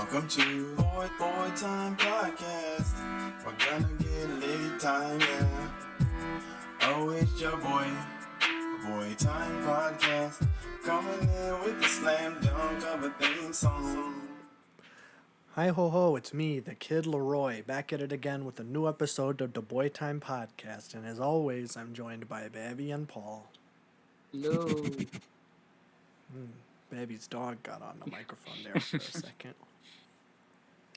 Welcome to Boy Time Podcast. We're gonna get lit time, yeah. Oh, it's your Boy Time Podcast. Coming in with the slam dunk of a theme song. Hi ho ho, it's me, the Kid Leroy, back at it again with a new episode of the Boy Time Podcast. And as always, I'm joined by Babby and Paul. Hello. Babby's dog got on the microphone there for a second.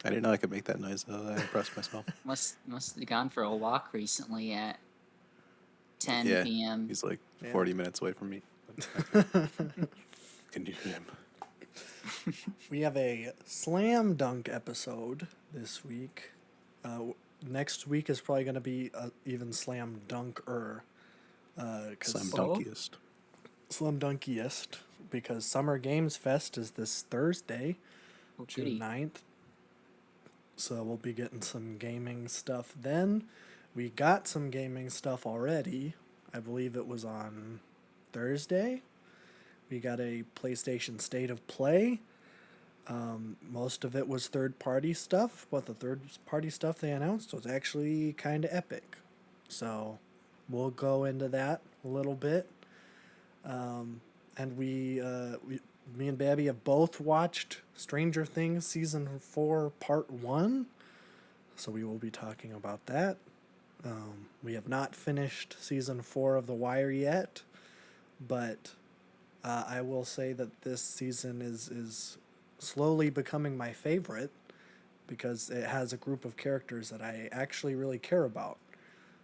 I didn't know I could make that noise, though. I impressed myself. Must have gone for a walk recently at 10 Yeah, p.m. He's like Yeah. 40 minutes away from me. Can you hear him? We have a slam dunk episode this week. Next week is probably going to be even slam dunker. Slam dunkiest. Slam dunkiest, because Summer Games Fest is this Thursday, Oh, June goody. 9th. So we'll be getting some gaming stuff then. We got some gaming stuff already. I believe it was on Thursday. We got a PlayStation State of Play. Most of it was third-party stuff, but the third-party stuff they announced was actually kind of epic. So we'll go into that a little bit. And me and Babby have both watched Stranger Things Season 4 Part 1. So we will be talking about that. We have not finished Season 4 of The Wire yet, but I will say that this season is slowly becoming my favorite because it has a group of characters that I actually really care about.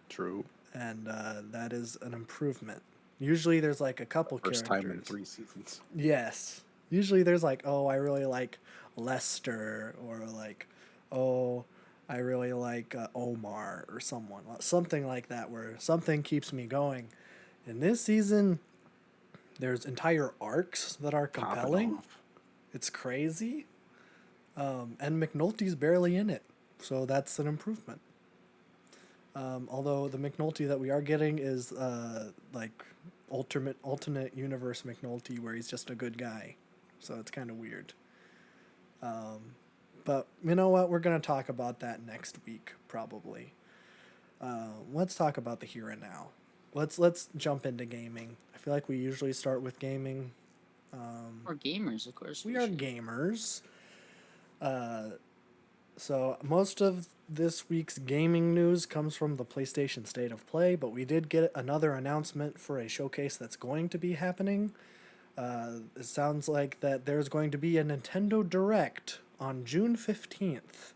True. And that is an improvement. Usually there's like a couple First characters. time in 3 seasons. Yes. Usually there's like, oh, I really like Lester, or like, oh, I really like Omar or something like that, where something keeps me going. In this season, there's entire arcs that are Popping compelling. off. It's crazy. And McNulty's barely in it, so that's an improvement. Although the McNulty that we are getting is like alternate universe McNulty, where he's just a good guy. So it's kind of weird. But you know what? We're going to talk about that next week, probably. Let's talk about the here and now. Let's jump into gaming. I feel like we usually start with gaming. We're gamers, of course. We are gamers. So most of this week's gaming news comes from the PlayStation State of Play, but we did get another announcement for a showcase that's going to be happening. It sounds like that there's going to be a Nintendo Direct on June 15th.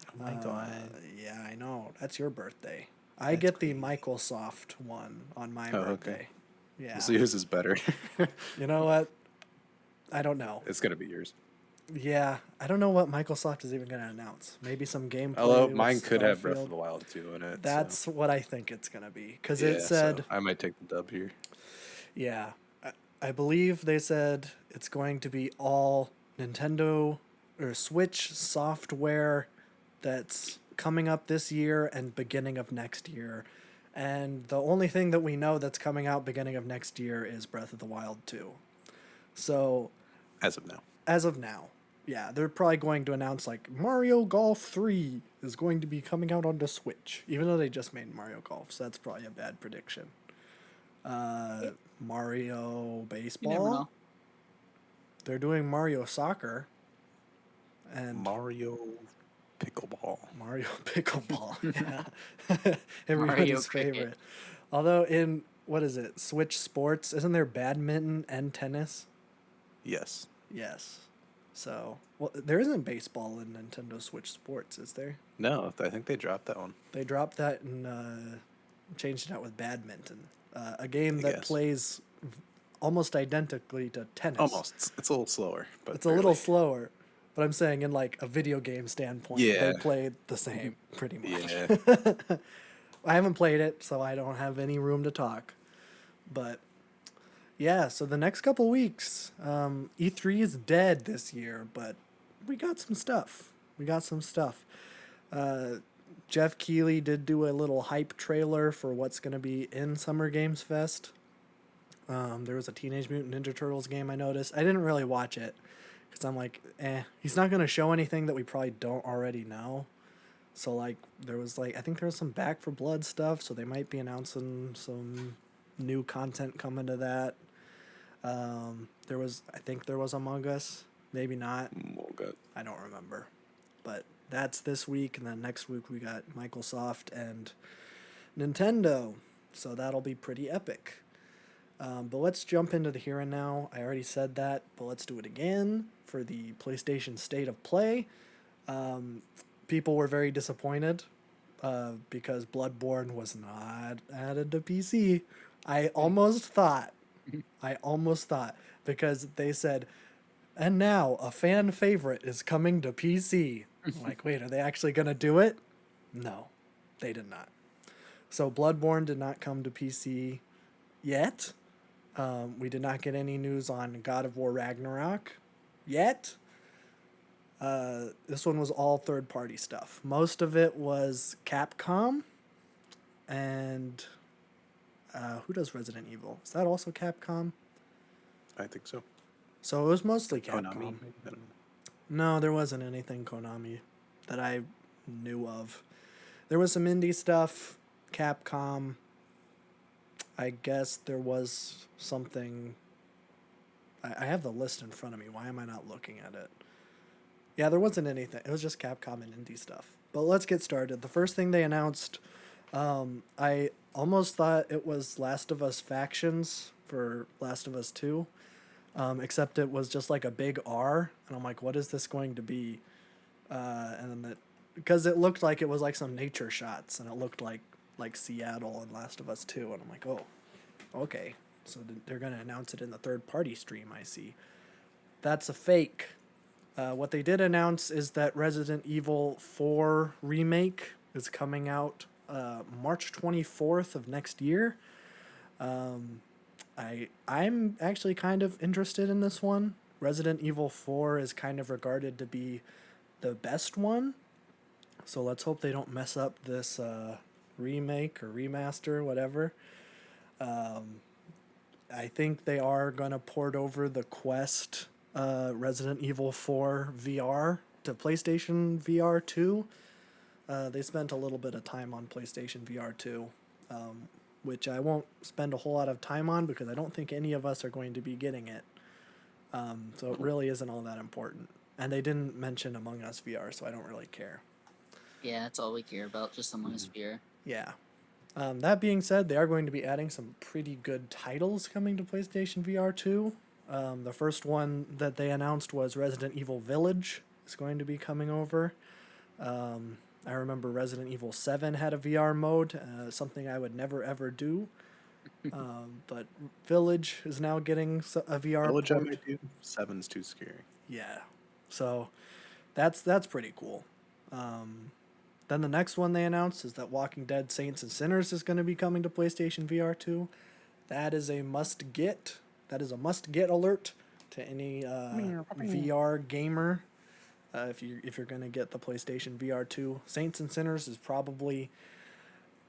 Oh my god. Yeah, I know. That's your birthday. I get the Microsoft one on my birthday. Okay. Yeah. So yours is better. You know what? I don't know. It's going to be yours. Yeah, I don't know what Microsoft is even going to announce. Maybe some gameplay. Although with mine could have Breath Starfield. of the Wild 2 in it. That's what I think it's going to be. Because so, it said, I might take the dub here. yeah, I believe they said it's going to be all Nintendo or Switch software that's coming up this year and beginning of next year. And the only thing that we know that's coming out beginning of next year is Breath of the Wild 2. So, As of now. Yeah, they're probably going to announce like Mario Golf 3 is going to be coming out on the Switch, even though they just made Mario Golf, so that's probably a bad prediction. Mario Baseball. You never know. They're doing Mario Soccer. And Mario Pickleball. Mario Pickleball. Yeah. Everybody's Mario Cricket. favorite. Although in, what is it, Switch Sports, isn't there badminton and tennis? Yes. Yes. So, well, there isn't baseball in Nintendo Switch Sports, is there? No, I think they dropped that one. They dropped that and changed it out with badminton, a game I that guess. plays almost identically to tennis. Almost. It's a little slower. But It's a little slower, but I'm saying in like a video game standpoint, they Yeah. play the same pretty much. Yeah. I haven't played it, so I don't have any room to talk. But yeah, so the next couple weeks, E3 is dead this year, but we got some stuff. Jeff Keighley did do a little hype trailer for what's going to be in Summer Games Fest. There was a Teenage Mutant Ninja Turtles game I noticed. I didn't really watch it Because I'm like, he's not going to show anything that we probably don't already know. So, like, there was, like, I think there was some Back for Blood stuff, so they might be announcing some new content coming to that. I think there was Among Us. Maybe not. Oh, God. I don't remember. But that's this week, and then next week we got Microsoft and Nintendo. So that'll be pretty epic. But let's jump into the here and now. I already said that, but let's do it again for the PlayStation State of Play. People were very disappointed because Bloodborne was not added to PC. I almost thought, because they said, and now a fan favorite is coming to PC. I'm like, wait, are they actually going to do it? No, they did not. So Bloodborne did not come to PC yet. We did not get any news on God of War Ragnarok yet. This one was all third-party stuff. Most of it was Capcom. And who does Resident Evil? Is that also Capcom? I think so. So it was mostly Capcom. Konami, maybe? I don't know. No, there wasn't anything Konami that I knew of. There was some indie stuff, Capcom. I guess there was something. I have the list in front of me. Why am I not looking at it? Yeah, there wasn't anything. It was just Capcom and indie stuff. But let's get started. The first thing they announced, I almost thought it was Last of Us Factions for Last of Us 2. Except it was just like a big R, and I'm like, what is this going to be? And then because it looked like it was like some nature shots, and it looked like Seattle and Last of Us 2, and I'm like, oh, okay. So they're going to announce it in the third-party stream, I see. That's a fake. What they did announce is that Resident Evil 4 Remake is coming out March 24th of next year. I'm actually kind of interested in this one. Resident Evil 4 is kind of regarded to be the best one. So let's hope they don't mess up this remake or remaster, whatever. I think they are going to port over the Quest Resident Evil 4 VR to PlayStation VR 2. They spent a little bit of time on PlayStation VR 2. Which I won't spend a whole lot of time on because I don't think any of us are going to be getting it. So it really isn't all that important. And they didn't mention Among Us VR, so I don't really care. Yeah, that's all we care about, just Among Us VR. Yeah. That being said, they are going to be adding some pretty good titles coming to PlayStation VR 2. The first one that they announced was Resident Evil Village is going to be coming over. I remember Resident Evil 7 had a VR mode, something I would never ever do. But Village is now getting a VR Village I port. might do. 7's too scary. Yeah, so that's pretty cool. Then the next one they announced is that Walking Dead Saints and Sinners is going to be coming to PlayStation VR 2. That is a must get. That is a must get alert to any VR gamer. If you're gonna get the PlayStation VR 2, Saints and Sinners is probably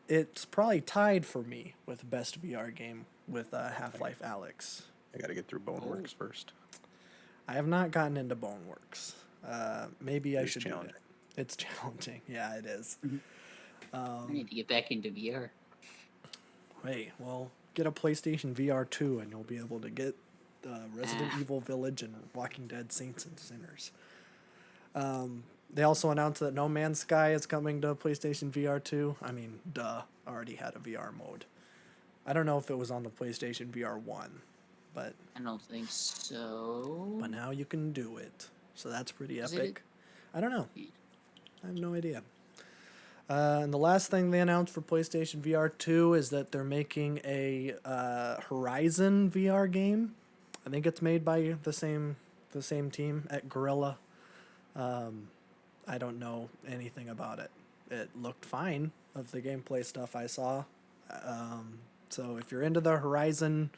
tied for me with best VR game with Half-Life Alyx. I gotta get through Boneworks first. I have not gotten into Boneworks. Maybe I It's should challenging. do it. It's challenging. Yeah, it is. I need to get back into VR. Hey, well, get a PlayStation VR 2 and you'll be able to get Resident Evil Village and Walking Dead Saints and Sinners. They also announced that No Man's Sky is coming to PlayStation VR 2. I mean, already had a VR mode. I don't know if it was on the PlayStation VR 1, but I don't think so. but now you can do it. So that's pretty Is it? epic. I don't know. I have no idea. And the last thing they announced for PlayStation VR 2 is that they're making a Horizon VR game. I think it's made by the same team at Guerrilla. I don't know anything about it. It looked fine of the gameplay stuff I saw. So if you're into the Horizon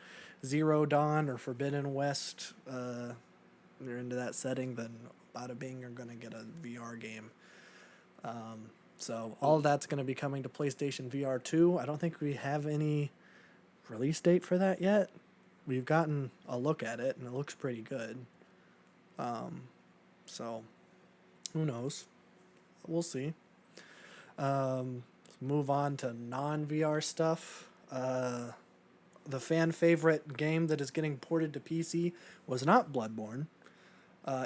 Zero Dawn or Forbidden West, you're into that setting, then bada bing, you're going to get a VR game. So all of that's going to be coming to PlayStation VR 2. I don't think we have any release date for that yet. We've gotten a look at it, and it looks pretty good. So who knows? We'll see. Move on to non-VR stuff. The fan favorite game that is getting ported to PC was not Bloodborne.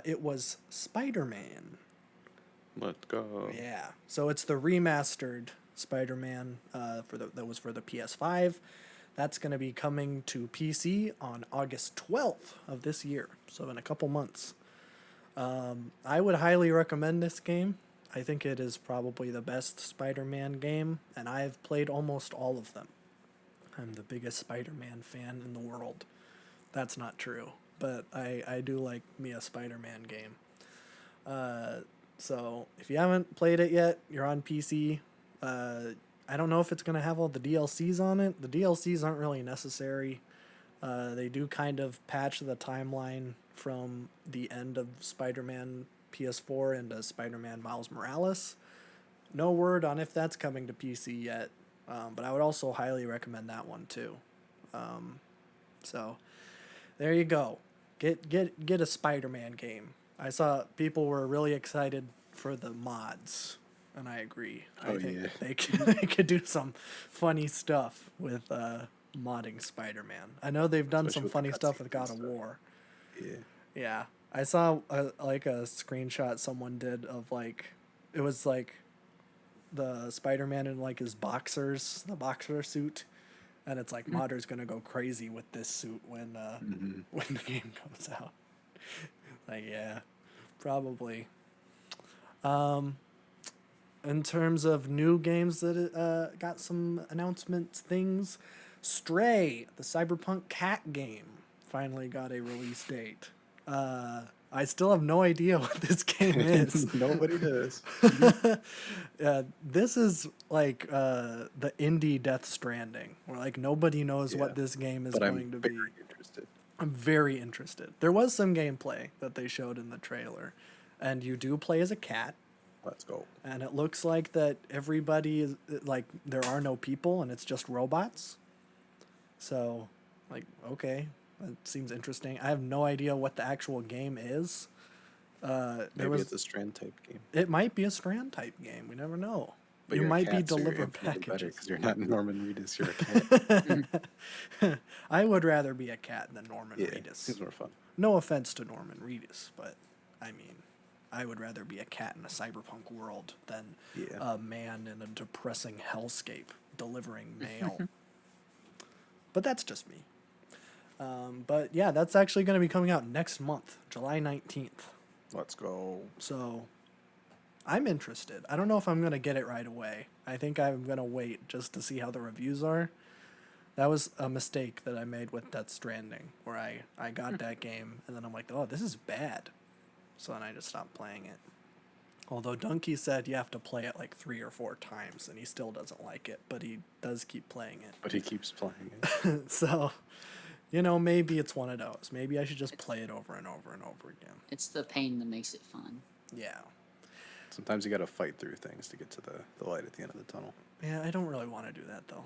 It was Spider-Man. Let's go. Yeah. So it's the remastered Spider-Man that was for the PS5. That's going to be coming to PC on August 12th of this year. So in a couple months. I would highly recommend this game. I think it is probably the best Spider-Man game, and I've played almost all of them. I'm the biggest Spider-Man fan in the world. That's not true, but I do like me a Spider-Man game. So if you haven't played it yet, you're on PC. I don't know if it's going to have all the DLCs on it. The DLCs aren't really necessary. They do kind of patch the timeline from the end of Spider-Man PS4 into Spider-Man Miles Morales. No word on if that's coming to PC yet, but I would also highly recommend that one too. So there you go. Get a Spider-Man game. I saw people were really excited for the mods, and I agree. I think they could do some funny stuff with modding Spider-Man. I know they've done Especially some with funny the stuff with cutscenes God and of stuff. War. Yeah. I saw a screenshot someone did of it was the Spider-Man in his the boxer suit, and it's like modders gonna go crazy with this suit when when the game comes out. Yeah, probably. In terms of new games that got some announcements, Stray, the Cyberpunk cat game, finally got a release date. I still have no idea what this game is. Nobody does. This is the indie Death Stranding, where nobody knows what this game is going to be. Very interested. I'm very interested. There was some gameplay that they showed in the trailer, and you do play as a cat. Let's go. And it looks like that everybody is there are no people and it's just robots. So, okay, that seems interesting. I have no idea what the actual game is. Maybe it's a Strand type game. It might be a Strand type game. We never know. But you you're a might be cat, so you're delivered infinitely better packages. because you're not Norman Reedus. You're a cat. I would rather be a cat than Norman Yeah, Reedus. seems more fun. No offense to Norman Reedus, but I mean, I would rather be a cat in a cyberpunk world than a man in a depressing hellscape delivering mail. But that's just me. But yeah, that's actually going to be coming out next month, July 19th. Let's go. So I'm interested. I don't know if I'm going to get it right away. I think I'm going to wait just to see how the reviews are. That was a mistake that I made with Death Stranding, where I got that game, and then I'm like, oh, this is bad. So then I just stopped playing it. Although Donkey said you have to play it 3 or 4 times, and he still doesn't like it, but he does keep playing it. But he keeps playing it. So, maybe it's one of those. Maybe I should just play it over and over and over again. It's the pain that makes it fun. Yeah. Sometimes you got to fight through things to get to the light at the end of the tunnel. Yeah, I don't really want to do that, though.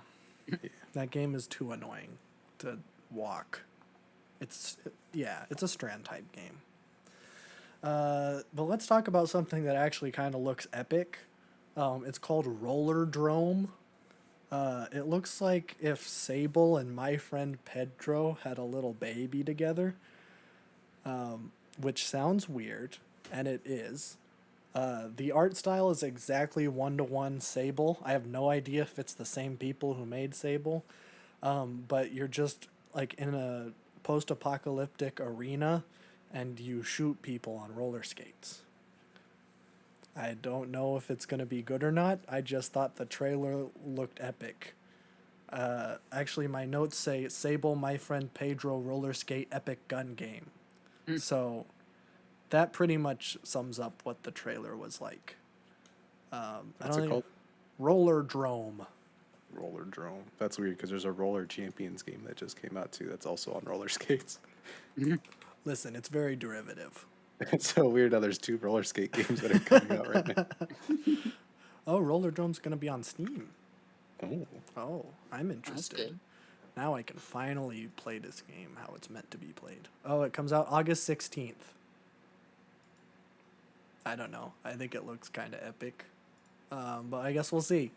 Yeah. That game is too annoying to walk. It's a Strand type game. But let's talk about something that actually kind of looks epic. It's called Roller Drome. It looks like if Sable and my friend Pedro had a little baby together, which sounds weird, and it is. The art style is exactly 1-to-1 Sable. I have no idea if it's the same people who made Sable, but you're just in a post-apocalyptic arena, and you shoot people on roller skates. I don't know if it's going to be good or not. I just thought the trailer looked epic. Actually, my notes say Sable, my friend Pedro, roller skate epic gun game. So that pretty much sums up what the trailer was like. What's it called? Roller Drome. Roller Drome. That's weird because there's a Roller Champions game that just came out too. That's also on roller skates. Listen, it's very derivative. It's so weird how there's 2 roller skate games that are coming out right now. Oh, Roller Drome's going to be on Steam. Oh, I'm That's interested. good. Now I can finally play this game how it's meant to be played. Oh, it comes out August 16th. I don't know. I think it looks kind of epic. But I guess we'll see.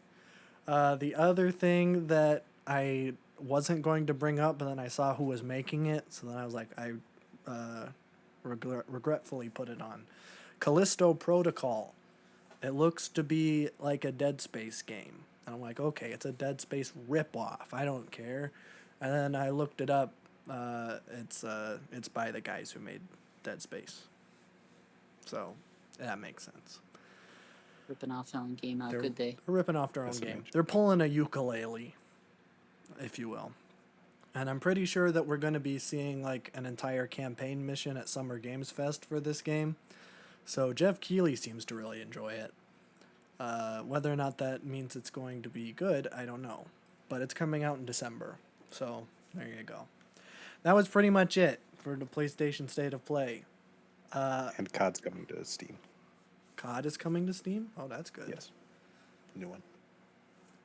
The other thing that I wasn't going to bring up, but then I saw who was making it, so then I was like, I regretfully put it on. Callisto Protocol. It looks to be like a Dead Space game. And I'm like, okay, it's a Dead Space ripoff. I don't care. And then I looked it up. It's by the guys who made Dead Space. So that makes sense. Ripping off their own game. How They're could they? ripping off their own That's game. amazing. They're pulling a ukulele, if you will. And I'm pretty sure that we're going to be seeing like an entire campaign mission at Summer Games Fest for this game. So Jeff Keighley seems to really enjoy it. Whether or not that means it's going to be good, I don't know. But it's coming out in December. So there you go. That was pretty much it for the PlayStation State of Play. And COD's coming to Steam. COD is coming to Steam? Oh, that's good. Yes. New one.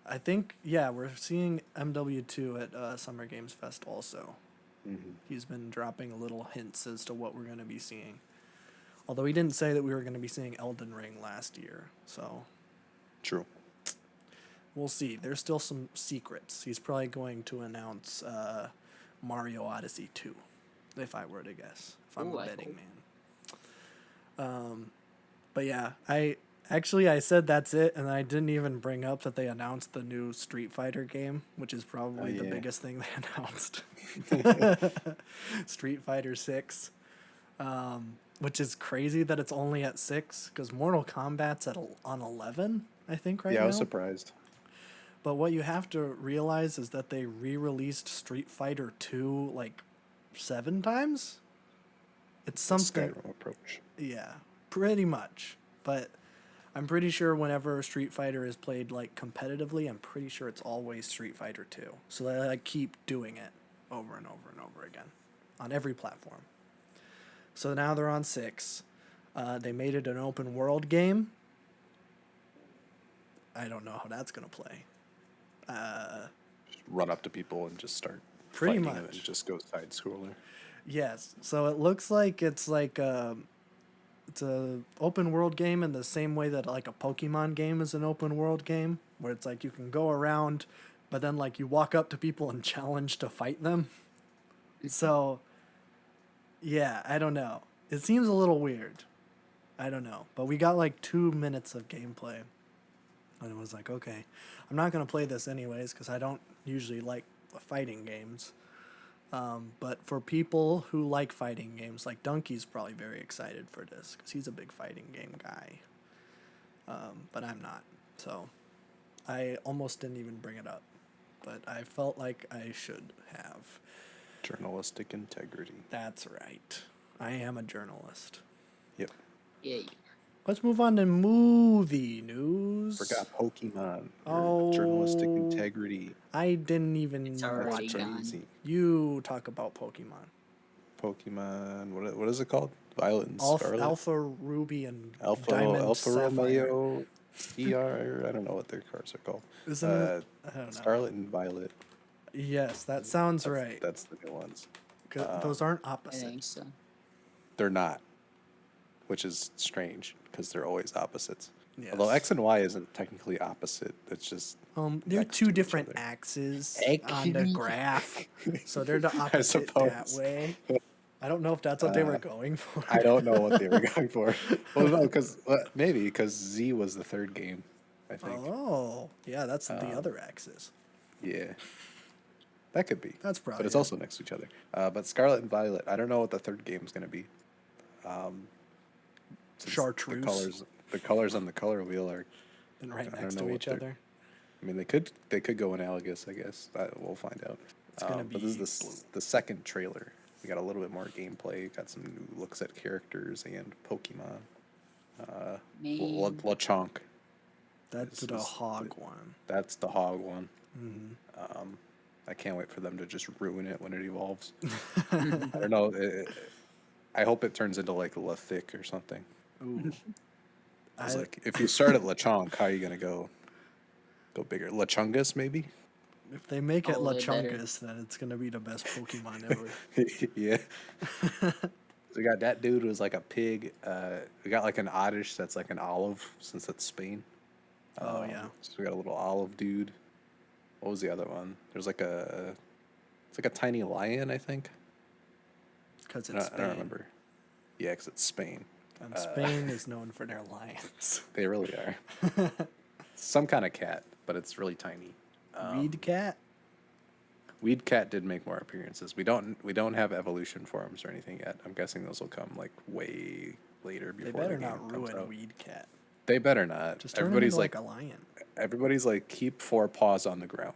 I think, yeah, we're seeing MW2 at Summer Games Fest also. Mm-hmm. He's been dropping little hints as to what we're going to be seeing. Although he didn't say that we were going to be seeing Elden Ring last year. So True. we'll see. There's still some secrets. He's probably going to announce Mario Odyssey 2, if I were to guess. If I'm Ooh, a I betting hope. man. But yeah, I said that's it, and I didn't even bring up that they announced the new Street Fighter game, which is probably the yeah. biggest thing they announced. Street Fighter 6. Which is crazy that it's only at 6, because Mortal Kombat's on 11, I think, right now. Yeah, I was surprised. But what you have to realize is that they re-released Street Fighter 2 like 7 times. It's something. Skyrim approach. Yeah, pretty much. But I'm pretty sure whenever Street Fighter is played like competitively, I'm pretty sure it's always Street Fighter 2. So they like keep doing it over and over and over again on every platform. So now they're on 6. They made it an open world game. I don't know how that's gonna play. Just run up to people and just start Pretty fighting them much. and just go side scroller. Yes. So it looks like it's like it's a open world game in the same way that like a Pokemon game is an open world game, where it's like you can go around, but then like you walk up to people and challenge to fight them. So yeah, I don't know. It seems a little weird. I don't know. But we got like 2 minutes of gameplay. And it was like, okay, I'm not going to play this anyways because I don't usually like fighting games. But for people who like fighting games, like Donkey's probably very excited for this because he's a big fighting game guy. But I'm not. So I almost didn't even bring it up. But I felt like I should have. Journalistic integrity. That's right. I am a journalist. Yep. Yeah. Let's move on to movie news. Forgot Pokemon. Oh. Journalistic integrity. I didn't even It's already watch it. gone. Crazy. You talk about Pokemon. Pokemon. What is it called? Violet and Scarlet. Alpha Ruby and Alpha Diamond Sapphire. Romeo. ER. I don't know what their cards are called. Isn't it? I don't know. Scarlet and Violet. Yes, that sounds right. That's the new ones. 'Cause those aren't I opposite. think so. They're not, which is strange because they're always opposites. Yes. Although X and Y isn't technically opposite. It's just They're next two to each different other. axes on the graph, so they're the I opposite that suppose. way. I don't know if that's what they were going for. I don't know what they were going for. Well, no, because maybe because Z was the third game. I think. Oh, yeah, that's the other axis. Yeah. That could be. That's probably But it's it. also next to each other. But Scarlet and Violet, I don't know what the third game is going to be. Since Chartreuse. The colors on the color wheel are. And right I don't next know to what each they're- other. I mean, they could go analogous, I guess. We'll find out. It's gonna But this be is the second trailer. We got a little bit more gameplay. Got some new looks at characters and Pokemon. Man. That's Lechonk. This the is hog one. That's the hog one. Mm-hmm. I can't wait for them to just ruin it when it evolves. I don't know. I hope it turns into like Lethic or something. Ooh. I was I- like, if you start at Lechonk, how are you gonna go bigger? Lechungus, maybe? If they make it Oh, they better. Lechungus, then it's gonna be the best Pokemon ever. Yeah. So we got that dude who's like a pig. We got like an oddish that's like an olive since it's Spain. Oh yeah. So we got a little olive dude. What was the other one? There's like it's like a tiny lion, I think. Because I it's don't, I don't Spain. remember. Yeah, because it's Spain. And Spain is known for their lions. They really are. Some kind of cat, but it's really tiny. Weed cat? Weed Cat did make more appearances. We don't have evolution forms or anything yet. I'm guessing those will come like way later They before better the game not comes ruin out. Weed cat. They better not. Just turn him Everybody's into like like a lion. everybody's like keep 4 paws on the ground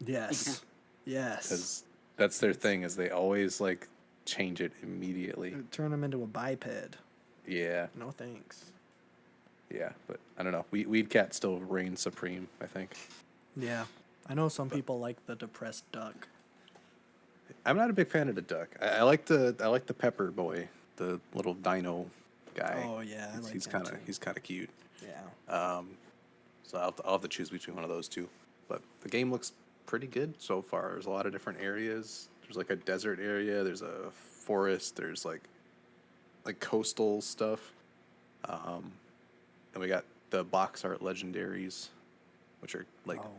Yes. Yes. because that's their thing. Is they always like change it immediately. Turn him into a biped. Yeah, No thanks. yeah. But I don't know. Weed Cat still reigns supreme. I think. Yeah. I know some people like the depressed duck. I'm not a big fan of the duck. I like the pepper boy, the little dino guy. Oh yeah, I like he's him kind of too. he's kind of cute. Yeah. So I'll have to choose between one of those two. But the game looks pretty good so far. There's a lot of different areas. There's like a desert area. There's a forest. There's like coastal stuff. And we got the box art legendaries, which are like Oh.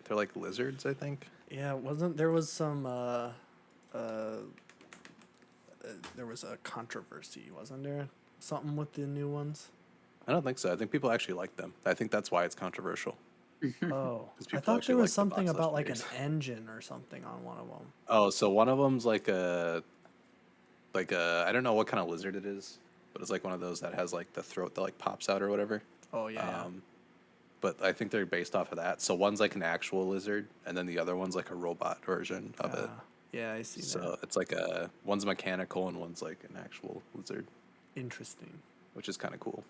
they're like lizards, I think. Yeah, there was some there was a controversy, wasn't there? Something with the new ones? I don't think so. I think people actually like them. I think that's why it's controversial. Oh. 'Cause I people thought actually there was like the something box about like an legendaries. engine or something on one of them. Oh, so one of them's like a I don't know what kind of lizard it is, but it's like one of those that has like the throat that like pops out or whatever. Oh yeah. But I think they're based off of that. So one's like an actual lizard, and then the other one's like a robot version of it. Yeah, I see So that. it's like one's mechanical and one's like an actual lizard, Interesting. which is kind of cool.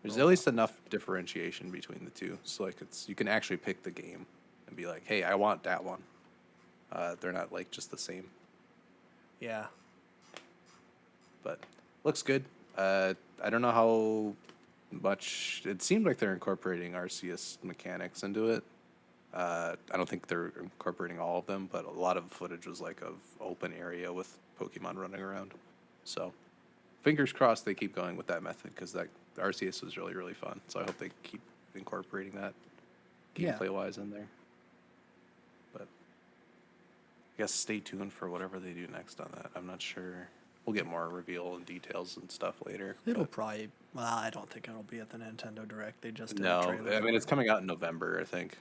There's at least enough differentiation between the two, so like you can actually pick the game and be like, hey, I want that one. They're not like just the same, Yeah. but looks good. I don't know how much it seemed like they're incorporating RCS mechanics into it. I don't think they're incorporating all of them, but a lot of footage was like of open area with Pokemon running around. So, fingers crossed they keep going with that method because that RCS was really really fun. So I hope they keep incorporating that Yeah. gameplay wise in there. But I guess stay tuned for whatever they do next on that. I'm not sure. We'll get more reveal and details and stuff later. It'll but probably. Well, I don't think it'll be at the Nintendo Direct. They just did a no, trailer. I for mean it's it. coming out in November, I think.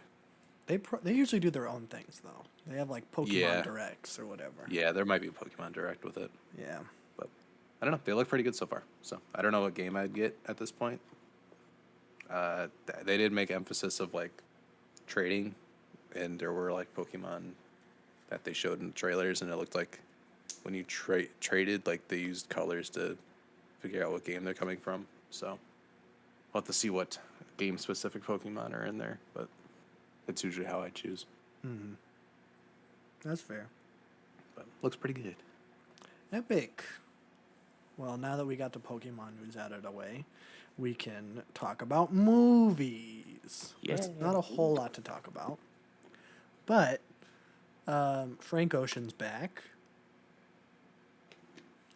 They usually do their own things though. They have like Pokemon Yeah. Directs or whatever. Yeah, there might be a Pokemon Direct with it. Yeah. But I don't know. They look pretty good so far. So I don't know what game I'd get at this point. They did make emphasis of like trading, and there were like Pokemon that they showed in the trailers, and it looked like when you traded, like they used colors to figure out what game they're coming from. So we'll have to see what game specific Pokemon are in there, but it's usually how I choose. That's fair. But looks pretty good. Epic. Well, now that we got the Pokemon news out of the way, we can talk about movies. There's not a whole lot to talk about. But Frank Ocean's back.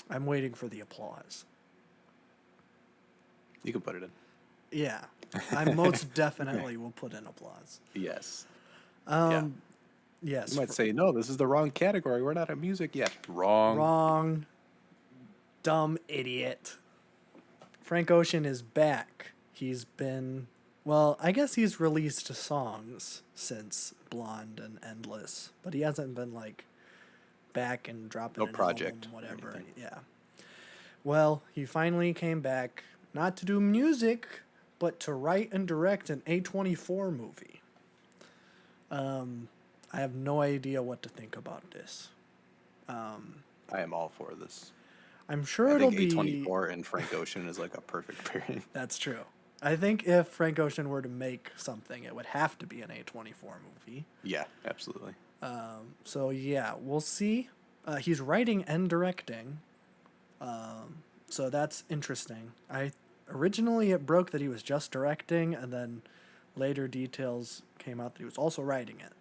I'm waiting for the applause. You can put it in. Yeah. I most definitely will put in applause. Yes. Yes. You might say, no, this is the wrong category. We're not at music yet. Wrong. Wrong. Dumb idiot. Frank Ocean is back. He's been, well, I guess he's released songs since Blonde and Endless, but he hasn't been like back and dropping No an project album, or whatever. anything. Yeah. Well, he finally came back, not to do music, but to write and direct an A24 movie. I have no idea what to think about this. I am all for this. I'm sure I it'll think be. A24 and Frank Ocean is like a perfect pairing. That's true. I think if Frank Ocean were to make something, it would have to be an A24 movie. Yeah, absolutely. So yeah, we'll see. He's writing and directing. So that's interesting. Originally it broke that he was just directing, and then later details came out that he was also writing it.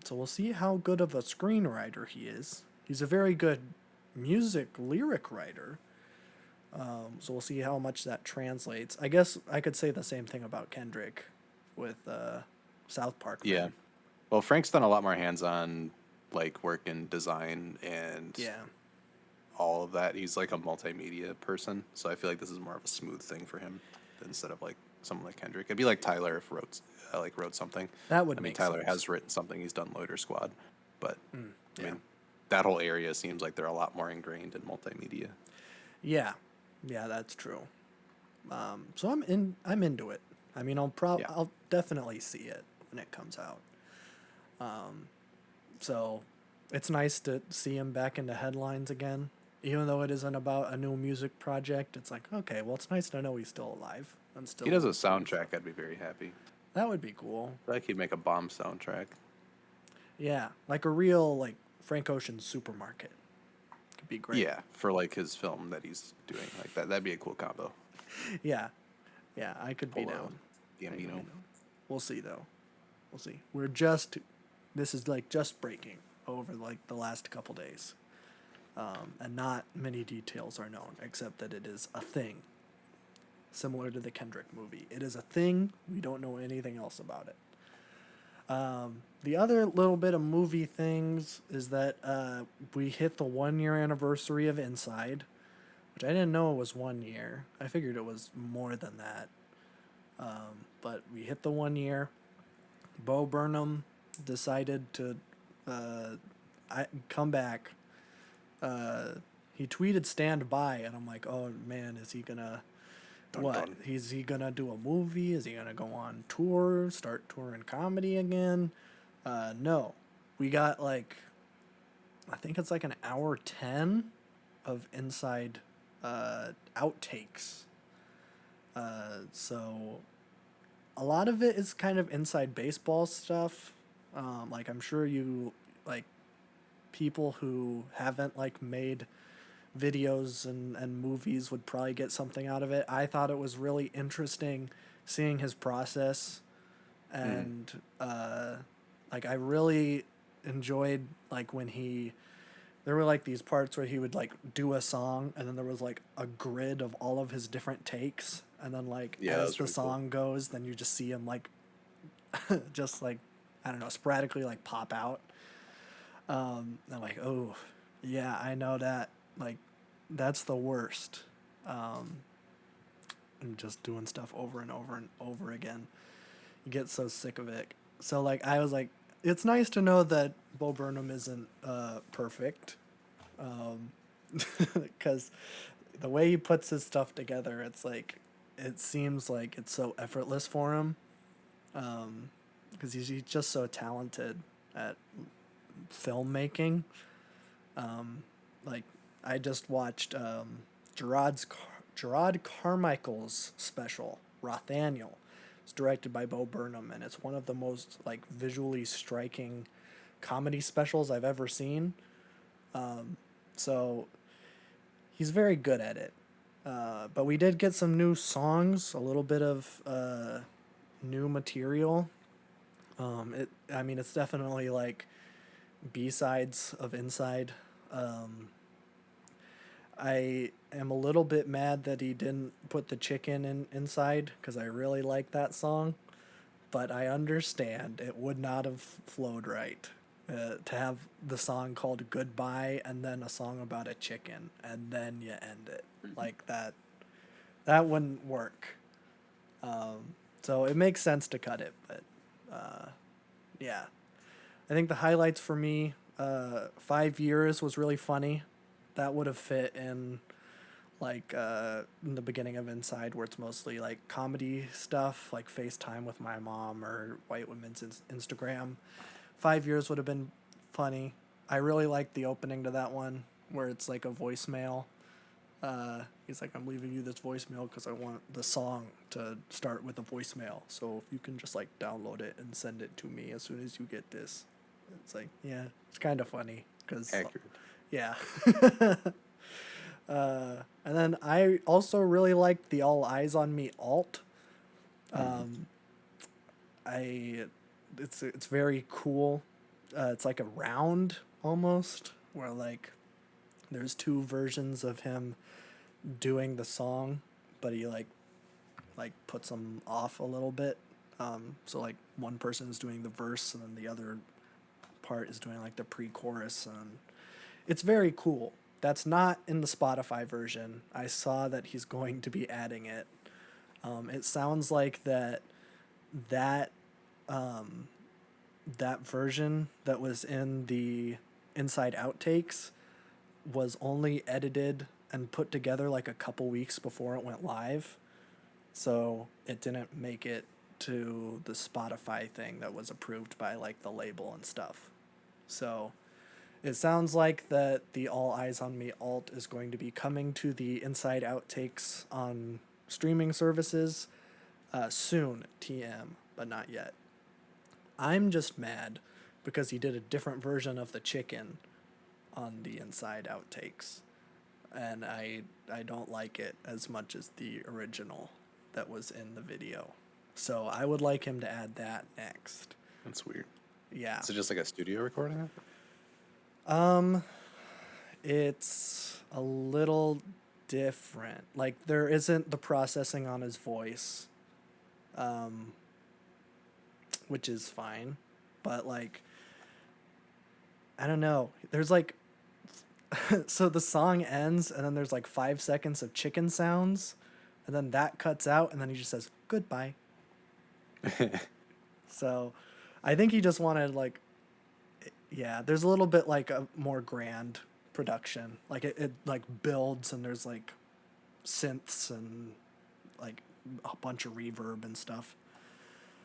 So we'll see how good of a screenwriter he is. He's a very good music lyric writer. So we'll see how much that translates. I guess I could say the same thing about Kendrick with South Park. Yeah. Fame. Well, Frank's done a lot more hands-on, like, work in design and Yeah. all of that. He's like a multimedia person, so I feel like this is more of a smooth thing for him instead of like someone like Kendrick. It'd be like Tyler if wrote something. That would I mean, make Tyler sense. has written something. He's done Loader Squad, but I yeah. mean, that whole area seems like they're a lot more ingrained in multimedia. Yeah, yeah, that's true. So I'm into it. I mean, Yeah. I'll definitely see it when it comes out. So it's nice to see him back in the headlines again, even though it isn't about a new music project. It's like, okay, well, it's nice to know he's still alive and still. He does a soundtrack. I'd be very happy. That would be cool. I feel like he'd make a bomb soundtrack. Yeah, like a real like Frank Ocean supermarket. Could be great. Yeah, for like his film that he's doing like that. That'd be a cool combo. Yeah, yeah, I could be Pull, down. Gambino. We'll see though. We'll see. This is like just breaking over like the last couple days, and not many details are known except that it is a thing. Similar to the Kendrick movie, it is a thing. We don't know anything else about it. The other little bit of movie things is that we hit the 1 year anniversary of Inside, which I didn't know it was 1 year. I figured it was more than that. But we hit the 1 year. Bo Burnham decided to come back. He tweeted "Stand by," and I'm like, oh man, is he gonna what? Is he gonna do a movie? Is he gonna go on tour? Start touring comedy again? No, we got like, I think it's like an hour 10 of Inside outtakes. So a lot of it is kind of inside baseball stuff. Like I'm sure you like people who haven't like made videos and movies would probably get something out of it. I thought it was really interesting seeing his process, and like I really enjoyed like when there were like these parts where he would like do a song and then there was like a grid of all of his different takes, and then like as the song goes, then you just see him like just like, I don't know, sporadically like pop out. I'm like, oh yeah, I know that. Like, that's the worst. And just doing stuff over and over and over again. You get so sick of it. So like I was like, it's nice to know that Bo Burnham isn't perfect. Because the way he puts his stuff together, it's like, it seems like it's so effortless for him. Because he's just so talented at filmmaking. Like I just watched Gerard Carmichael's special, Rothaniel. It's directed by Bo Burnham, and it's one of the most like visually striking comedy specials I've ever seen. So he's very good at it. But we did get some new songs, a little bit of new material. It's definitely like B-sides of Inside. I am a little bit mad that he didn't put the chicken in Inside, because I really like that song, but I understand it would not have flowed right to have the song called Goodbye and then a song about a chicken and then you end it like that. That wouldn't work. So it makes sense to cut it, but yeah. I think the highlights for me, 5 years was really funny. That would have fit in like in the beginning of Inside, where it's mostly like comedy stuff, like FaceTime with my mom or white women's Instagram. 5 years would have been funny. I really liked the opening to that one, where it's like a voicemail. He's like, I'm leaving you this voicemail because I want the song to start with a voicemail. So if you can just like download it and send it to me as soon as you get this. It's like, yeah, it's kind of funny because Accurate. Yeah. And then I also really liked the All Eyes on Me alt. It's very cool. It's like a round almost, where like there's two versions of him doing the song, but he like puts them off a little bit. So like one person is doing the verse and then the other part is doing like the pre-chorus, and it's very cool. That's not in the Spotify version. I saw that he's going to be adding it. It sounds like that version that was in the Inside Outtakes was only edited and put together like a couple weeks before it went live. So it didn't make it to the Spotify thing that was approved by like the label and stuff. So it sounds like that the All Eyes on Me alt is going to be coming to the Inside Outtakes on streaming services soon, TM, but not yet. I'm just mad because he did a different version of the chicken on the Inside Outtakes, and I don't like it as much as the original that was in the video. So I would like him to add that next. That's weird. Yeah. Is it just like a studio recording? It's a little different. Like there isn't the processing on his voice, which is fine, but like, I don't know. There's like, so the song ends and then there's like 5 seconds of chicken sounds, and then that cuts out, and then he just says goodbye. So I think he just wanted like, yeah, there's a little bit like a more grand production. Like it like builds and there's like synths and like a bunch of reverb and stuff.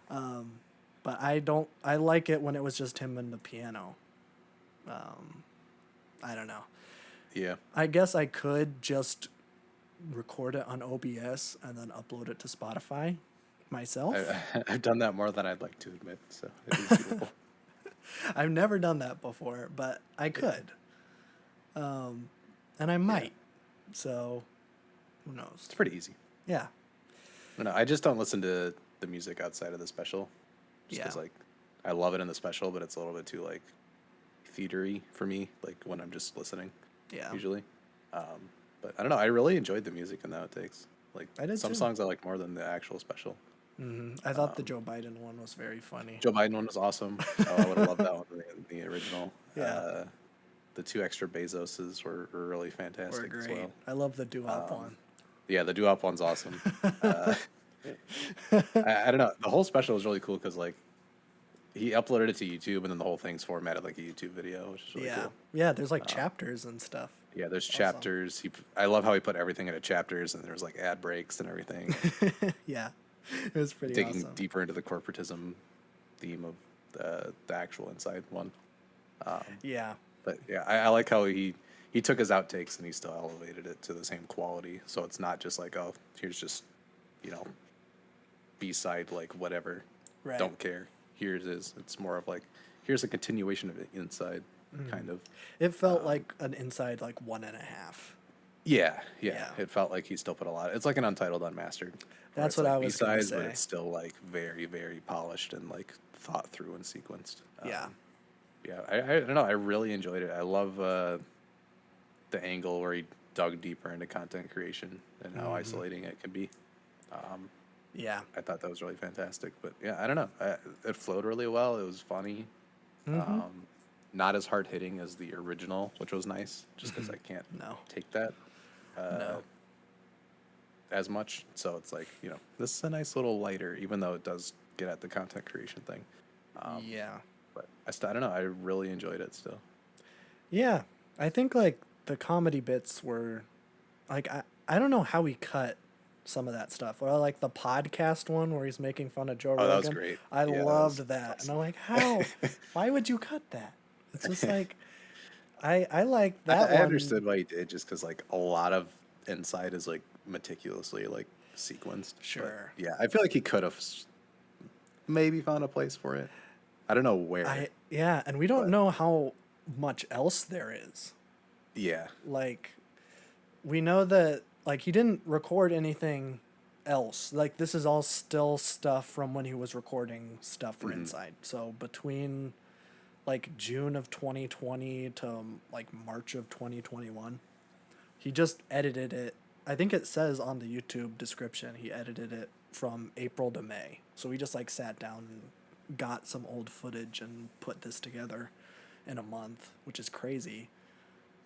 But I like it when it was just him and the piano. I don't know. Yeah. I guess I could just record it on OBS and then upload it to Spotify myself. I've done that more than I'd like to admit, so it is doable. I've never done that before, but I could. And I might. So, who knows? It's pretty easy. Yeah. No, I just don't listen to the music outside of the special. Just because, like, I love it in the special, but it's a little bit too, like, theatery for me, like, when I'm just listening. Yeah. Usually. But I don't know. I really enjoyed the music in the outtakes. Like, I did some too. songs I like more than the actual special. I thought the Joe Biden one was very funny. Joe Biden one was awesome. Oh, I would have loved that one in the original. Yeah. The two extra Bezoses were really fantastic Were as great. well. I love the doo-wop one. Yeah, the doo-wop one's awesome. I don't know. The whole special was really cool because, like, he uploaded it to YouTube, and then the whole thing's formatted like a YouTube video, which is really cool. Yeah, there's like chapters and stuff. Yeah, there's chapters. I love how he put everything into chapters, and there's like ad breaks and everything. Yeah, it was pretty Digging awesome. deeper into the corporatism theme of the actual Inside one. Yeah. But yeah, I like how he took his outtakes and he still elevated it to the same quality. So it's not just like, oh, here's just, B-side, like whatever. Right. Don't care. Here it is. It's more of like, here's a continuation of it Inside, kind of. It felt like an Inside like 1.5. Yeah. Yeah. It felt like he still put a lot. It's like an Untitled Unmastered. where That's it's what like I was gonna B-sides, but say. it's still like very, very polished and like thought through and sequenced. Yeah. Yeah, I don't know. I really enjoyed it. I love the angle where he dug deeper into content creation and how isolating it can be. Yeah. I thought that was really fantastic. But yeah, I don't know. It flowed really well. It was funny. Not as hard hitting as the original, which was nice, just because I can't take that as much. So it's like, this is a nice little lighter, even though it does get at the content creation thing. Yeah. But I don't know. I really enjoyed it still. Yeah. I think like the comedy bits were like, I don't know how he cut some of that stuff. Or like the podcast one where he's making fun of Joe Rogan. That was great. I Yeah, loved was that. awesome. And I'm like, how? Why would you cut that? It's just like, I like that I one. understood why he did, just because like a lot of Inside is like meticulously like sequenced. Sure. But, yeah, I feel like he could have maybe found a place for it. I don't know where. Yeah, and we don't know how much else there is. Yeah. Like, we know that, like, he didn't record anything else. Like, this is all still stuff from when he was recording stuff for Inside. So, between, like June of 2020 to like March of 2021. He just edited it. I think it says on the YouTube description he edited it from April to May. So we just like sat down and got some old footage and put this together in a month, which is crazy.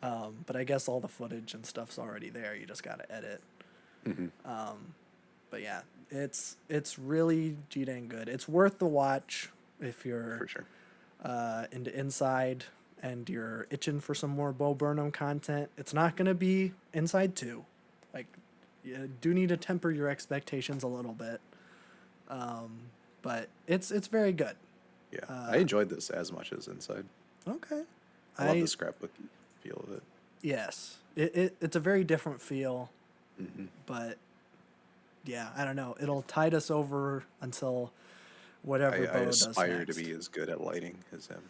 But I guess all the footage and stuff's already there. You just gotta edit. But yeah, it's really G dang good. It's worth the watch if you're For sure. into Inside and you're itching for some more Bo Burnham content. It's not gonna be Inside 2. Like, you do need to temper your expectations a little bit. But it's very good. Yeah, I enjoyed this as much as Inside. Okay. I love the scrapbook feel of it. Yes. It's a very different feel. But yeah, I don't know. It'll tide us over until whatever I Bo does aspire next. to be as good at lighting as him.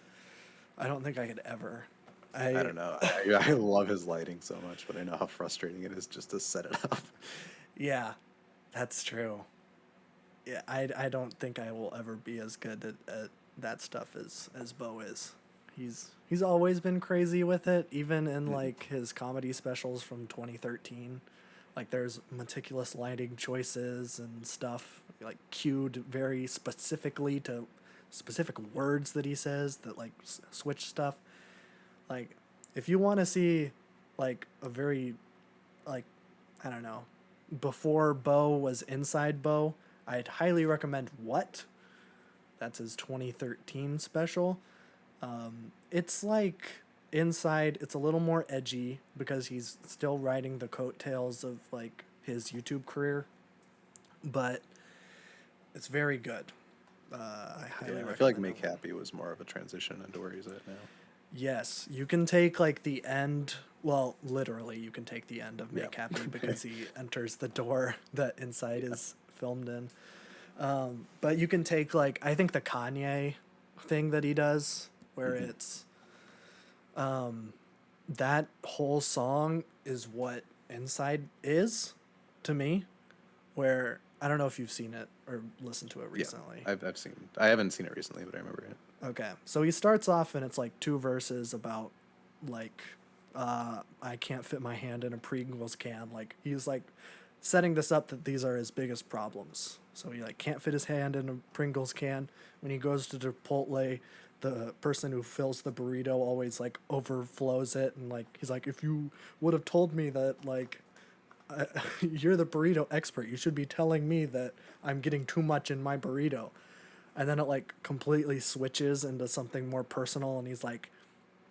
I don't think I could ever. I don't know. I love his lighting so much, but I know how frustrating it is just to set it up. Yeah, that's true. Yeah, I don't think I will ever be as good at that stuff as Bo is. He's always been crazy with it, even in like his comedy specials from 2013. Like there's meticulous lighting choices and stuff like cued very specifically to specific words that he says that like switch stuff. Like if you want to see like a very like I don't know, before Bo was Inside Bo, I'd highly recommend What. That's his 2013 special. It's like Inside, it's a little more edgy because he's still riding the coattails of like his YouTube career, but it's very good. I highly recommend I feel like that Make one. Happy was more of a transition into where he's at now. Yes, you can take like the end. Well, literally, you can take the end of Make Yeah. Happy because he enters the door that Inside is filmed in. But you can take like I think the Kanye thing that he does, where it's that whole song is what Inside is to me. Where I don't know if you've seen it or listened to it recently. Yeah, I've seen. I haven't seen it recently, but I remember it. Okay, so he starts off and it's like 2 verses about like I can't fit my hand in a Pringles can. Like he's like setting this up that these are his biggest problems. So he like can't fit his hand in a Pringles can. When he goes to Chipotle, the person who fills the burrito always like overflows it, and like he's like, if you would have told me that like you're the burrito expert, you should be telling me that I'm getting too much in my burrito. And then it like completely switches into something more personal, and he's like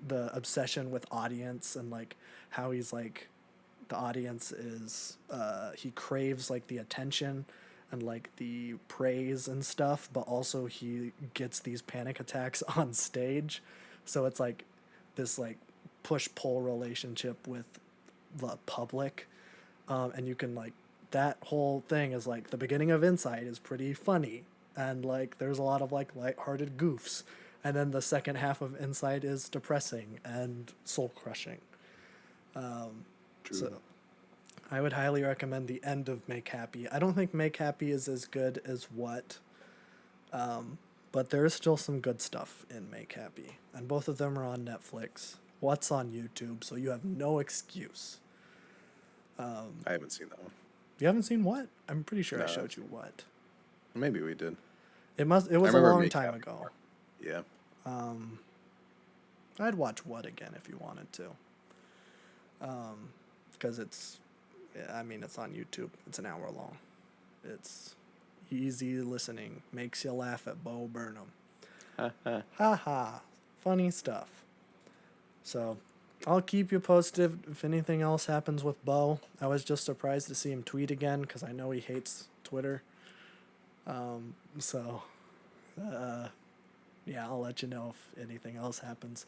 the obsession with audience and like how he's like the audience is he craves like the attention and like the praise and stuff, but also he gets these panic attacks on stage. So it's like this like push-pull relationship with the public. And you can like that whole thing is like the beginning of Inside is pretty funny, and like there's a lot of like lighthearted goofs, and then the second half of Inside is depressing and soul crushing. So I would highly recommend the end of Make Happy. I don't think Make Happy is as good as What, but there is still some good stuff in Make Happy, and both of them are on Netflix. What's on YouTube, so you have no excuse. I haven't seen that one. You haven't seen What? I'm pretty sure I No. showed you What. Maybe we did. It was a remember long Make time Happy ago. more. Yeah. I'd watch What again if you wanted to. Because it's on YouTube. It's an hour long. It's easy listening. Makes you laugh at Bo Burnham. Ha ha. Funny stuff. So, I'll keep you posted if anything else happens with Bo. I was just surprised to see him tweet again because I know he hates Twitter. Yeah, I'll let you know if anything else happens.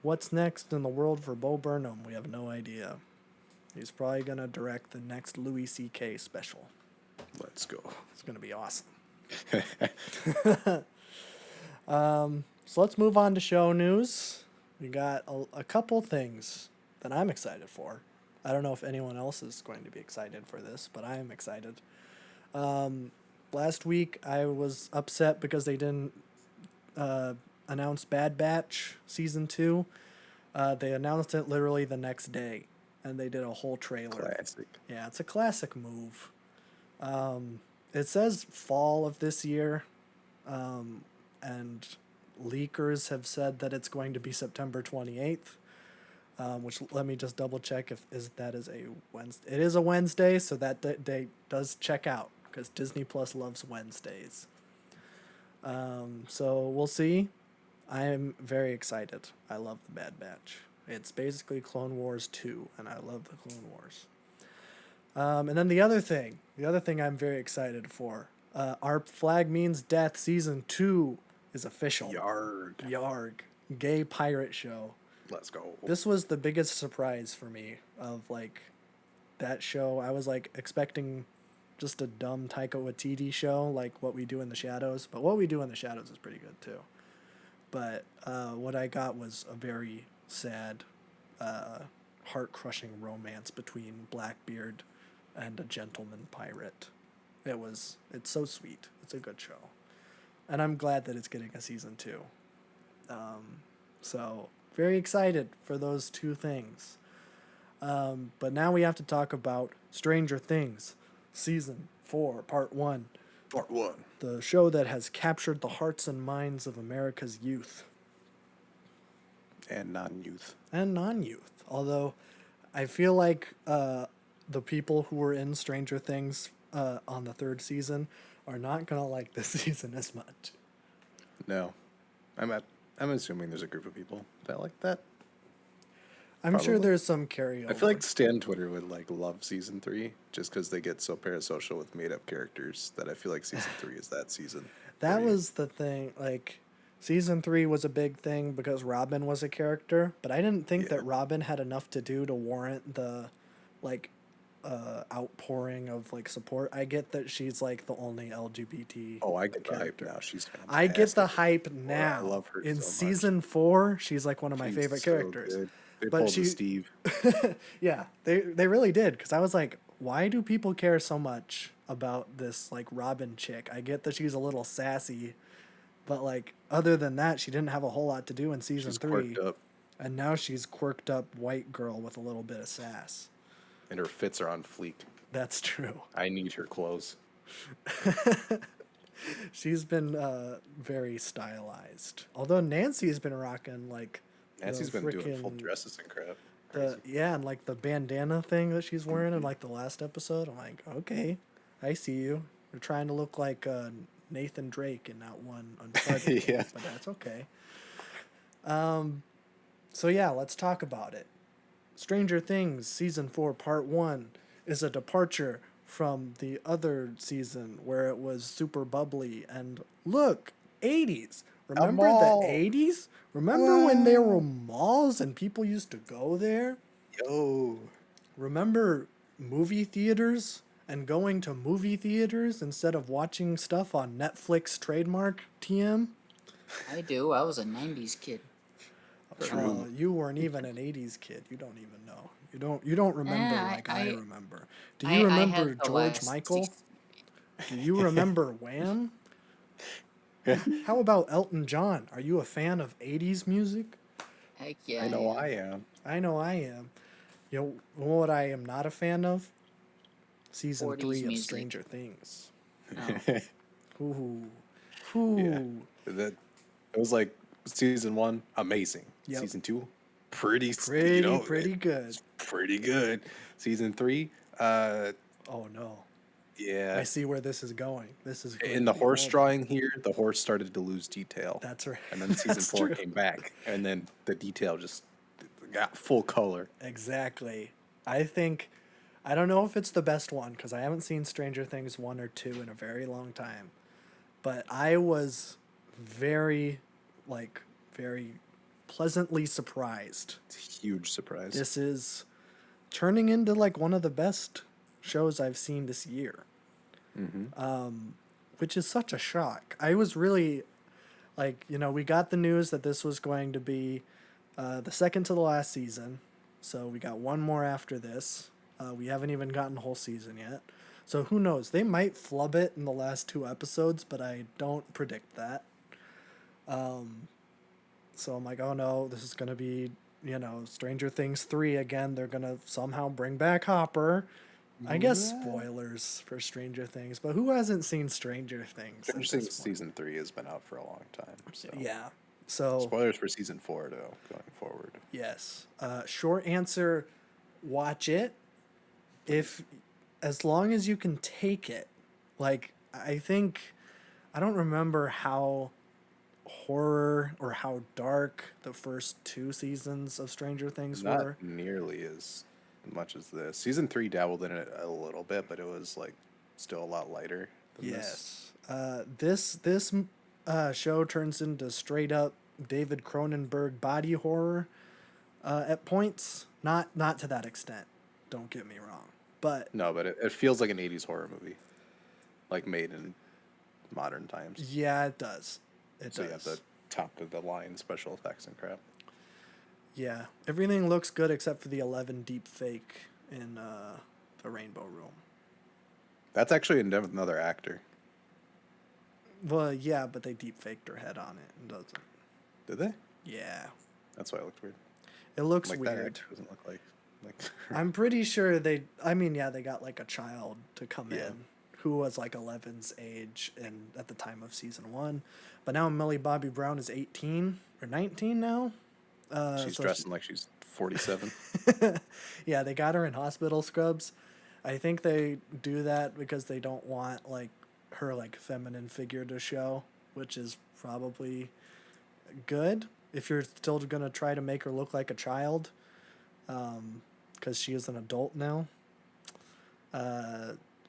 What's next in the world for Bo Burnham? We have no idea. He's probably going to direct the next Louis C.K. special. Let's go. It's going to be awesome. So let's move on to show news. We got a couple things that I'm excited for. I don't know if anyone else is going to be excited for this, but I am excited. Last week I was upset because they didn't announced Bad Batch season 2, they announced it literally the next day, and they did a whole trailer. Classic. Yeah, it's a classic move. It says fall of this year, and leakers have said that it's going to be September 28th. Which let me just double check if that is a Wednesday. It is a Wednesday, so that day does check out because Disney Plus loves Wednesdays. So we'll see. I am very excited. I love the Bad Batch. It's basically Clone Wars 2, and I love the Clone Wars. And then the other thing I'm very excited for, Our Flag Means Death Season 2 is official. Yarg. Gay pirate show. Let's go. This was the biggest surprise for me of, like, that show. I was, like, expecting just a dumb Taika Waititi show, like What We Do in the Shadows. But What We Do in the Shadows is pretty good, too. But what I got was a very sad, heart-crushing romance between Blackbeard and a gentleman pirate. It's so sweet. It's a good show. And I'm glad that it's getting a season 2. So, very excited for those two things. But now we have to talk about Stranger Things, Season 4, Part 1. Part 1. The show that has captured the hearts and minds of America's youth. And non-youth. Although, I feel like the people who were in Stranger Things on the 3rd season are not going to like this season as much. No. I'm assuming there's a group of people that like that. I'm Probably. sure there's some carryover. I feel like Stan Twitter would love season 3 just because they get so parasocial with made up characters that I feel like season 3 is that season. That was the thing. Like, season 3 was a big thing because Robin was a character, but I didn't think that Robin had enough to do to warrant the outpouring of support. I get that she's the only LGBT. Oh, I get character. the hype now. She's fantastic. I get the hype now. I love her in so season 4. She's one of my She's favorite so characters. good. They But pulled she- a Steve. Yeah, they really did, because I was like, why do people care so much about this Robin chick? I get that she's a little sassy, but other than that, she didn't have a whole lot to do in season She's 3. quirked up, And now she's quirked up white girl with a little bit of sass. and her fits are on fleek. That's true. I need her clothes. She's been very stylized. Although Nancy's been rocking Nancy's been doing full frickin' dresses and crap. and the bandana thing that she's wearing in the last episode. I'm like, okay, I see you. You're trying to look like Nathan Drake in that one Uncharted, Yeah. but that's okay. So yeah, let's talk about it. Stranger Things Season 4 Part 1 is a departure from the other season where it was super bubbly and look, 80s. Remember mall. the 80s? Remember when there were malls and people used to go there? Yo. Remember movie theaters and going to movie theaters instead of watching stuff on Netflix trademark TM? I do. I was a 90s kid. You weren't even an 80s kid. You don't even know. You don't remember I remember. Do you I remember had the George last Michael? 60 Do you remember Wham? How about Elton John? Are you a fan of 80s music? Heck yeah. I know I am. I know I am. You know what I am not a fan of? Season 40s 3 of music. Stranger Things. Oh. Ooh. Yeah. That it was season 1, amazing. Yep. Season 2, pretty good. pretty good. Season 3, Oh no. yeah. I see where this is going. This is In the horse drawing here, the horse started to lose detail. That's right. And then season That's 4 true. came back, and then the detail just got full color. Exactly. I don't know if it's the best one because I haven't seen Stranger Things 1 or 2 in a very long time. But I was very pleasantly surprised. It's a huge surprise. This is turning into one of the best shows I've seen this year. Which is such a shock. I was really we got the news that this was going to be the second to the last season. So we got one more after this. We haven't even gotten a whole season yet. So who knows? They might flub it in the last 2 episodes, but I don't predict that. So I'm like, oh no, this is going to be, Stranger Things 3 again. They're going to somehow bring back Hopper. I guess spoilers for Stranger Things, but who hasn't seen Stranger Things at Stranger this Things point? season 3 has been out for a long time. So Yeah. So, spoilers for season 4 though, going forward. yes. Short answer, watch it. If, as long as you can take it. Like, I don't remember how horror or how dark the first 2 seasons of Stranger Things were. Not nearly as much as this. Season 3 dabbled in it a little bit, but it was like still a lot lighter than this. Yes. This show turns into straight up David Cronenberg body horror at points. Not to that extent. Don't get me wrong. But No, but it feels like an 80s horror movie, like made in modern times. yeah, it does. It So does. you have the top of the line special effects and crap. Yeah, everything looks good except for the 11 deep fake in the Rainbow Room. That's actually another actor. Well, yeah, but they deep faked her head on it and doesn't. Did they? Yeah, That's why it looked weird. it looks Like that weird. actor doesn't look like I'm pretty sure they got like a child to come Yeah. in who was like 11's age at the time of season 1. But now Millie Bobby Brown is 18 or 19 now. she's so dressing like she's 47. Yeah, they got her in hospital scrubs. I think they do that because they don't want like her like feminine figure to show, which is probably good if you're still gonna try to make her look like a child, because she is an adult now.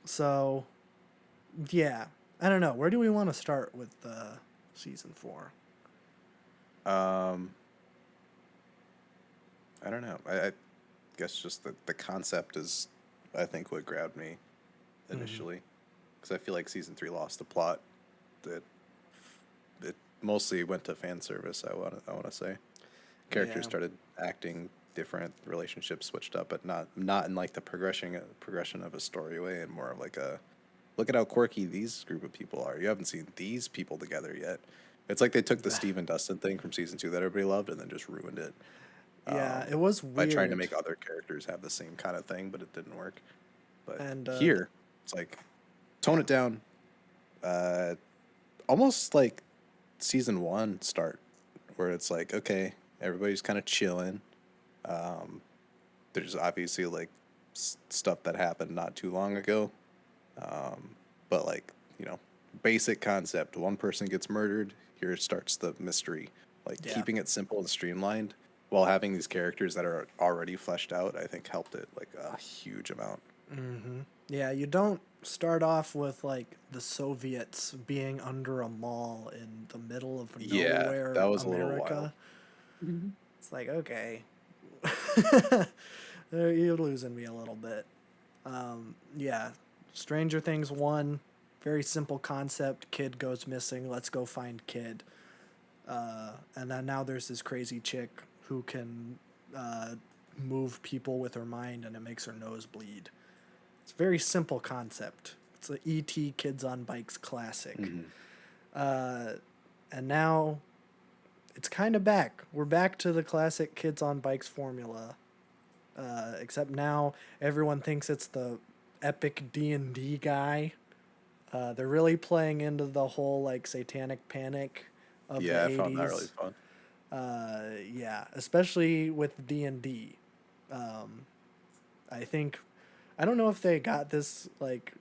So yeah, I don't know. Where do we want to start with season 4? I don't know. I guess just the concept is, I think, what grabbed me initially, because I feel like season 3 lost the plot. That it mostly went to fan service. I want to say, characters Yeah. started acting different, relationships switched up, but not in like the progression of a story way, and more of like a look at how quirky these group of people are. You haven't seen these people together yet. It's like they took the Steve and Dustin thing from season 2 that everybody loved and then just ruined it. Yeah, it was By weird. trying to make other characters have the same kind of thing, but it didn't work. But And, here, it's like tone it down. Almost like season 1 start, where it's like, okay, everybody's kind of chilling. There's obviously like stuff that happened not too long ago, but like, basic concept. One person gets murdered. Here starts the mystery. Like Yeah. keeping it simple and streamlined while having these characters that are already fleshed out, I think helped it like a huge amount. Yeah, you don't start off with like the Soviets being under a mall in the middle of Yeah, nowhere, that was a little America. Mm-hmm. It's like, okay, you're losing me a little bit. Yeah, Stranger Things 1, very simple concept. Kid goes missing. Let's go find kid. And then now there's this crazy chick who can move people with her mind, and it makes her nose bleed. It's a very simple concept. It's a E.T. Kids on Bikes classic. And now it's kind of back. We're back to the classic Kids on Bikes formula. Except now everyone thinks it's the epic D&D guy. They're really playing into the whole like satanic panic of Yeah, the 80s. I found that really fun. Yeah, especially with D&D. I don't know if they got this like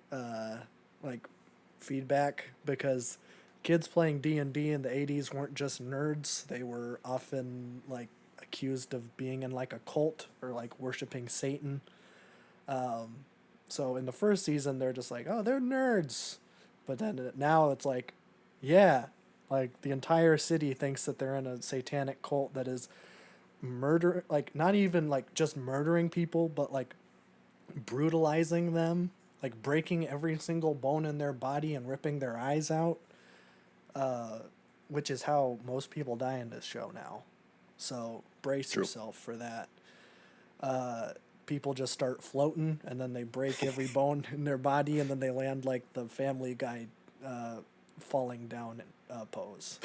feedback, because kids playing D&D in the 80s weren't just nerds. They were often like accused of being in like a cult or like worshiping Satan. So in the first season they're just like, oh, they're nerds. But then now it's like, yeah, like the entire city thinks that they're in a satanic cult that is like not even like just murdering people, but like brutalizing them, like breaking every single bone in their body and ripping their eyes out, which is how most people die in this show now. So brace True. yourself for that. People just start floating, and then they break every bone in their body, and then they land like the Family Guy falling down pose.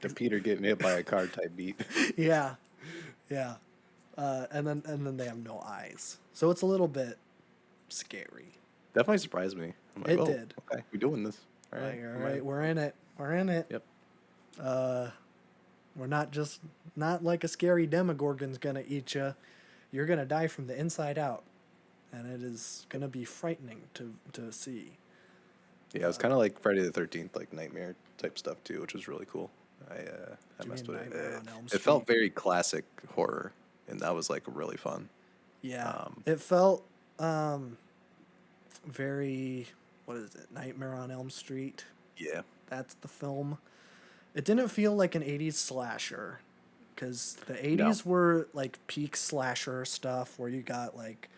The Peter getting hit by a car type beat. Yeah, yeah. And then they have no eyes, so it's a little bit scary. Definitely surprised me. I'm like, It oh, did. okay, we're doing this. All right, Like, all right, we're in it. We're in it. Yep. We're not like a scary Demogorgon's gonna eat you. You're gonna die from the inside out, and it is gonna be frightening to see. Yeah, it was kind of like Friday the 13th, like nightmare type stuff too, which was really cool. I you messed mean with it. Nightmare on Elm It felt Street? very classic horror, and that was like really fun. Yeah, it felt very, what is it? Nightmare on Elm Street. Yeah. That's the film. It didn't feel like an 80s slasher, because the 80s were like peak slasher stuff where you got like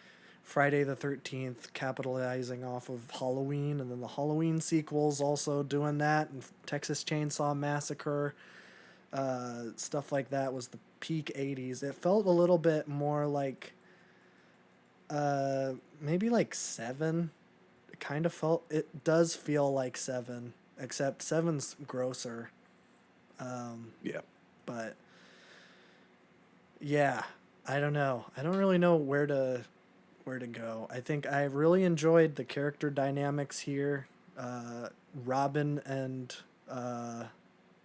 Friday the 13th capitalizing off of Halloween, and then the Halloween sequels also doing that, and Texas Chainsaw Massacre, stuff like that was the peak 80s. It felt a little bit more like maybe like Seven. It does feel like Seven, except Seven's grosser. Yeah. But yeah, I don't know. I don't really know where to go. I think I really enjoyed the character dynamics here. Robin and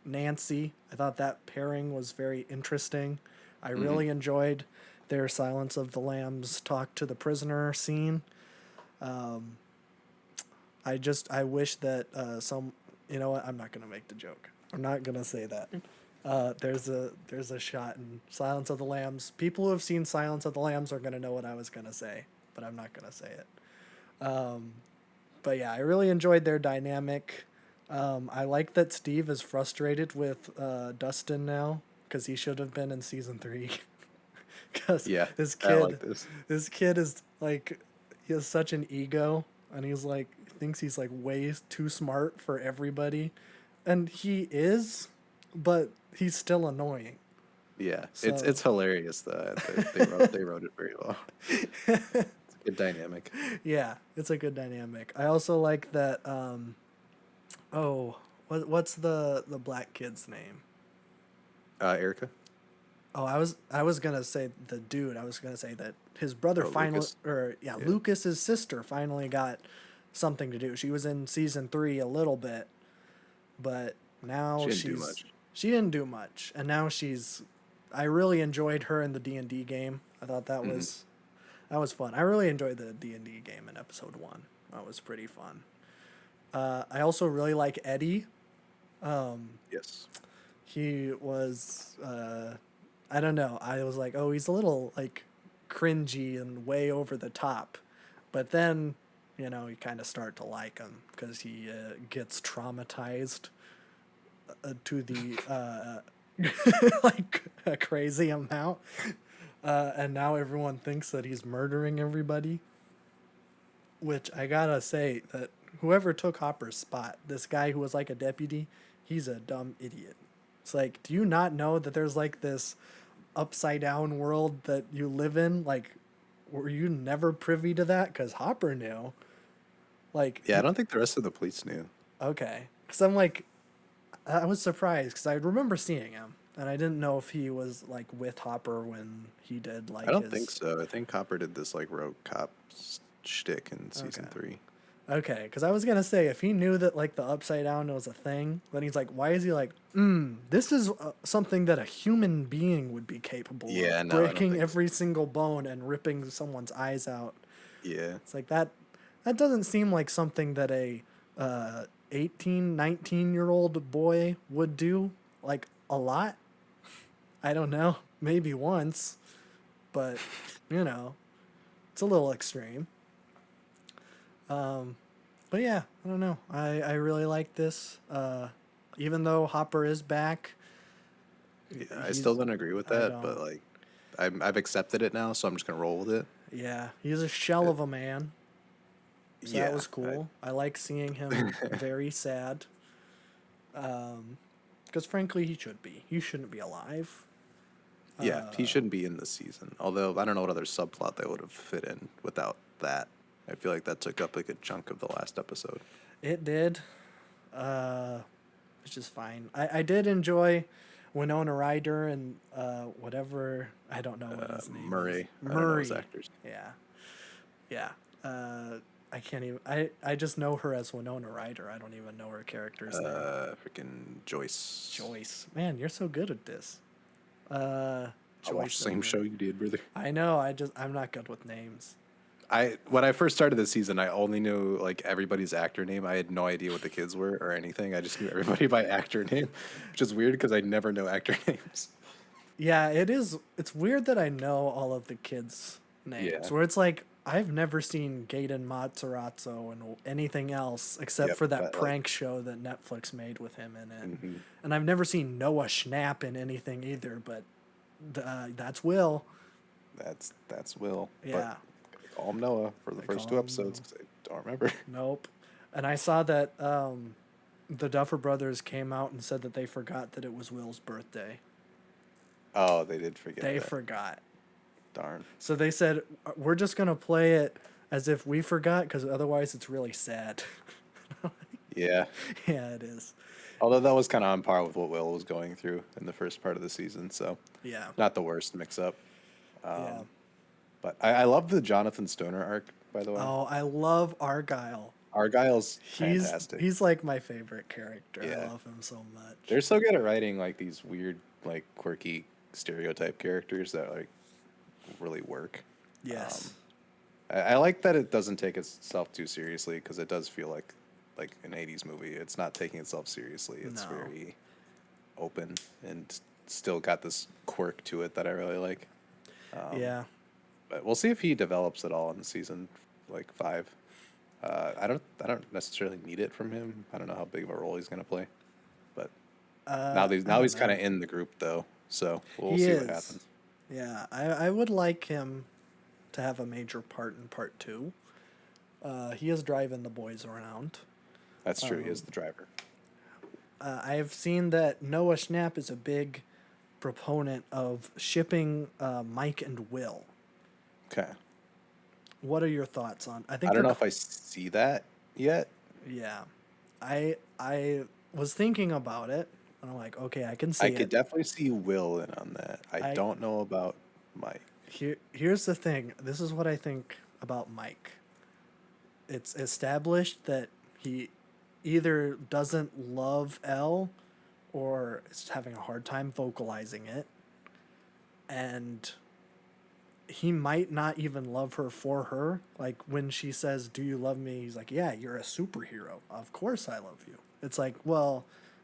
Nancy. I thought that pairing was very interesting. I really enjoyed their Silence of the Lambs talk to the prisoner scene. I wish that you know what? I'm not gonna make the joke. I'm not gonna say that. There's a shot in Silence of the Lambs. People who have seen Silence of the Lambs are gonna know what I was gonna say, but I'm not gonna say it. But yeah, I really enjoyed their dynamic. I like that Steve is frustrated with Dustin now, because he should have been in season 3. Because this kid is like, he has such an ego, and he's like, thinks he's like way too smart for everybody, and he is, but he's still annoying. Yeah, So- it's hilarious though. They wrote it very well. It's a good dynamic. Yeah, it's a good dynamic. I also like that. What's the black kid's name? Erica. Oh, I was gonna say the dude. I was gonna say that his brother Lucas. Lucas's sister finally got something to do. She was in season 3 a little bit, but now she didn't do much, and now she's. I really enjoyed her in the D&D game. I thought that was fun. I really enjoyed the D&D game in episode 1. That was pretty fun. I also really like Eddie. Yes. He was I don't know. I was like, oh, he's a little like cringy and way over the top, but then you kind of start to like him because he gets traumatized to the like a crazy amount, and now everyone thinks that he's murdering everybody. Which I gotta say that whoever took Hopper's spot, this guy who was like a deputy, he's a dumb idiot. It's like, do you not know that there's like this upside down world that you live in? Like, were you never privy to that? Because Hopper knew. Like, Yeah, I don't think the rest of the police knew. okay. Because I'm like, I was surprised because I remember seeing him, and I didn't know if he was like with Hopper when he did like. I don't think so. I think Hopper did this like rogue cop shtick in season 3. Okay, because I was gonna say if he knew that like the upside down was a thing, then he's like, why is he like, this is something that a human being would be capable of, breaking every single bone and ripping someone's eyes out. Yeah, it's like that doesn't seem like something that a 18, 19-year-old boy would do like a lot. I don't know, maybe once, but it's a little extreme. But yeah, I don't know. I really like this. Even though Hopper is back. Yeah, I still don't agree with that, but like, I've accepted it now, so I'm just gonna roll with it. Yeah, he's a shell of a man. So that was cool. I like seeing him very sad. Because frankly, he should be. He shouldn't be alive. Yeah, he shouldn't be in this season. Although I don't know what other subplot they would have fit in without that. I feel like that took up like a chunk of the last episode. It did. which is fine. I did enjoy Winona Ryder and whatever, I don't know what his name Murray. is. I don't know his actors. Yeah. Yeah. I can't even. I just know her as Winona Ryder. I don't even know her character's name. Freaking Joyce. Joyce. Man, you're so good at this. I watched the same show you did, brother. I know. I'm not good with names. When I first started this season, I only knew like everybody's actor name. I had no idea what the kids were or anything. I just knew everybody by actor name, which is weird because I never know actor names. Yeah, it is. It's weird that I know all of the kids' names. Yeah. Where it's like I've never seen Gaten Matarazzo and anything else except Yep, for that but, like- prank show that Netflix made with him in it. And I've never seen Noah Schnapp in anything either. But that's Will. That's Will. Yeah. But call him Noah for the first call two him episodes because I don't remember. Nope. And I saw that the Duffer Brothers came out and said that they forgot that it was Will's birthday. Oh, they did forget. They that. forgot. Darn. So they said, we're just going to play it as if we forgot because otherwise it's really sad. Yeah. Yeah, it is. Although that was kind of on par with what Will was going through in the first part of the season, so Yeah. not the worst mix-up. Yeah. But I love the Jonathan Stoner arc, by the way. Oh, I love Argyle. Argyle's fantastic. He's like my favorite character. I Yeah. love him so much. They're so good at writing like these weird, like quirky stereotype characters that like really work. Yes. I like that it doesn't take itself too seriously because it does feel like an 80s movie. It's not taking itself seriously. It's No. very open and still got this quirk to it that I really like. Yeah. But we'll see if he develops at all in season 5. I don't necessarily need it from him. I don't know how big of a role he's gonna play, but now he's kind of in the group though, so we'll see what happens. Yeah, I would like him to have a major part in part 2. He is driving the boys around. That's true. He is the driver. I've seen that Noah Schnapp is a big proponent of shipping Mike and Will. Okay. What are your thoughts on? I don't know if I see that yet. Yeah, I was thinking about it, and I'm like, okay, I can see I it. could definitely see Will in on that. I don't know about Mike. Here's the thing. This is what I think about Mike. It's established that he either doesn't love Elle or is having a hard time vocalizing it. And he might not even love her for her. Like when she says, "Do you love me?" He's like, "Yeah, you're a superhero. Of course I love you." It's like, well,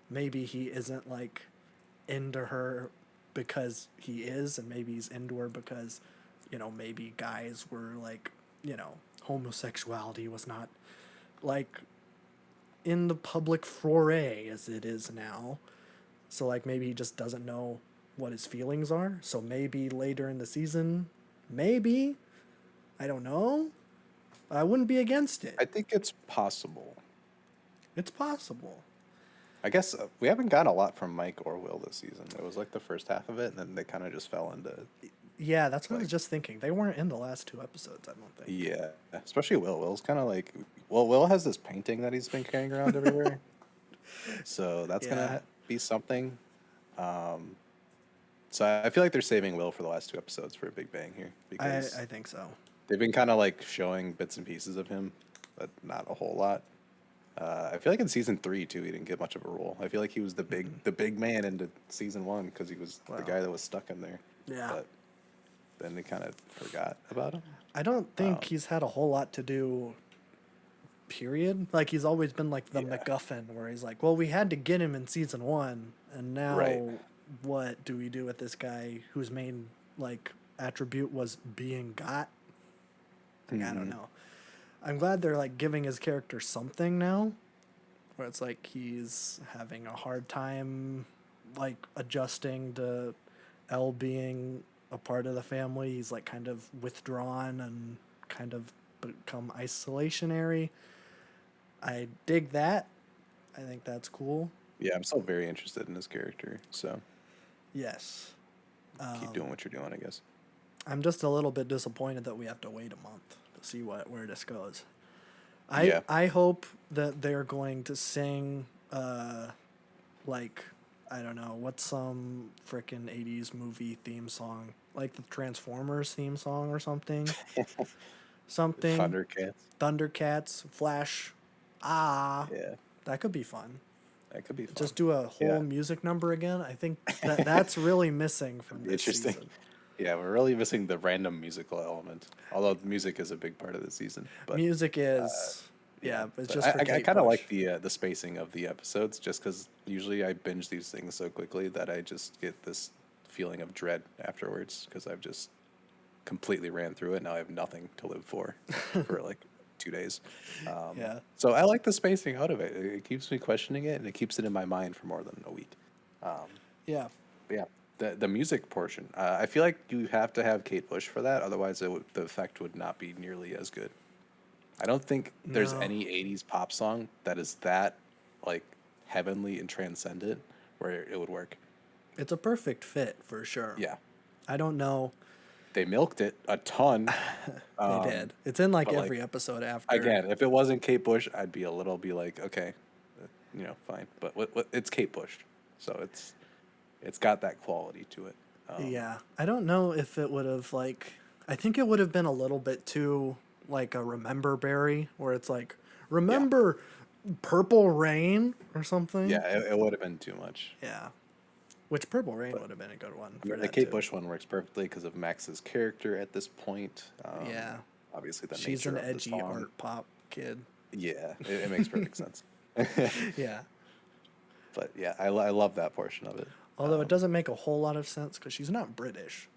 maybe he isn't like into her because he is, and maybe he's into her because, maybe guys were like, homosexuality was not like in the public foray as it is now. So like maybe he just doesn't know what his feelings are. So maybe later in the season, maybe, I don't know. I wouldn't be against it. I think it's possible. It's possible. I guess we haven't gotten a lot from Mike or Will this season. It was like the first half of it, and then they kind of just fell into. Yeah, that's what I was just thinking. They weren't in the last 2 episodes, I don't think. Yeah, especially Will. Will's kind of like, Will has this painting that he's been carrying around everywhere, so that's gonna be something. So I feel like they're saving Will for the last 2 episodes for a big bang here because I think so. they've been kind of like showing bits and pieces of him, but not a whole lot. I feel like in season 3 too, he didn't get much of a role. I feel like he was the big man into season 1 because he was the guy that was stuck in there. Yeah. But then they kind of forgot about him. I don't think he's had a whole lot to do, period. Like, he's always been like the MacGuffin where he's like, well, we had to get him in season 1, and now what do we do with this guy whose main, like, attribute was being got? Like, I don't know. I'm glad they're, like, giving his character something now, where it's like he's having a hard time, like, adjusting to Elle being a part of the family. He's like kind of withdrawn and kind of become isolationary. I dig that. I think that's cool. Yeah, I'm still very interested in his character. So Yes. keep doing what you're doing, I guess. I'm just a little bit disappointed that we have to wait a month to see where this goes. I hope that they're going to sing like, I don't know, what's some frickin' 80s movie theme song? Like the Transformers theme song or something? Something. Thundercats. Thundercats, Flash. Ah, Yeah, that could be fun. that could be fun. Just do a whole Yeah. music number again. I think that's really missing from this Interesting. season. Yeah, we're really missing the random musical element. Although music is a big part of the season, but Music is, yeah, but it's but just for I Kate kind of Bush. like the spacing of the episodes, just because usually I binge these things so quickly that I just get this feeling of dread afterwards because I've just completely ran through it. Now I have nothing to live for like 2 days. Yeah. So I like the spacing out of it. It keeps me questioning it, and it keeps it in my mind for more than a week. Yeah. But yeah, the music portion. I feel like you have to have Kate Bush for that, otherwise the effect would not be nearly as good. I don't think there's No. any '80s pop song that is that like heavenly and transcendent where it would work. It's a perfect fit for sure. Yeah, I don't know. they milked it a ton. They did. It's in like but, like, every episode after. Again, if it wasn't Kate Bush, I'd be like, okay, fine. But what it's Kate Bush, so it's got that quality to it. Yeah. I don't know if it would have like I think it would have been a little bit too like a Remember Berry where it's like remember Purple Rain or something. Yeah, it would have been too much. Yeah. Which Purple Rain would have been a good one. I For mean, the that Kate too. Bush one works perfectly because of Max's character at this point. Yeah. Obviously, the She's nature an of the edgy song. art pop kid. Yeah, it makes perfect sense. Yeah. But yeah, I love that portion of it. Although it doesn't make a whole lot of sense because she's not British.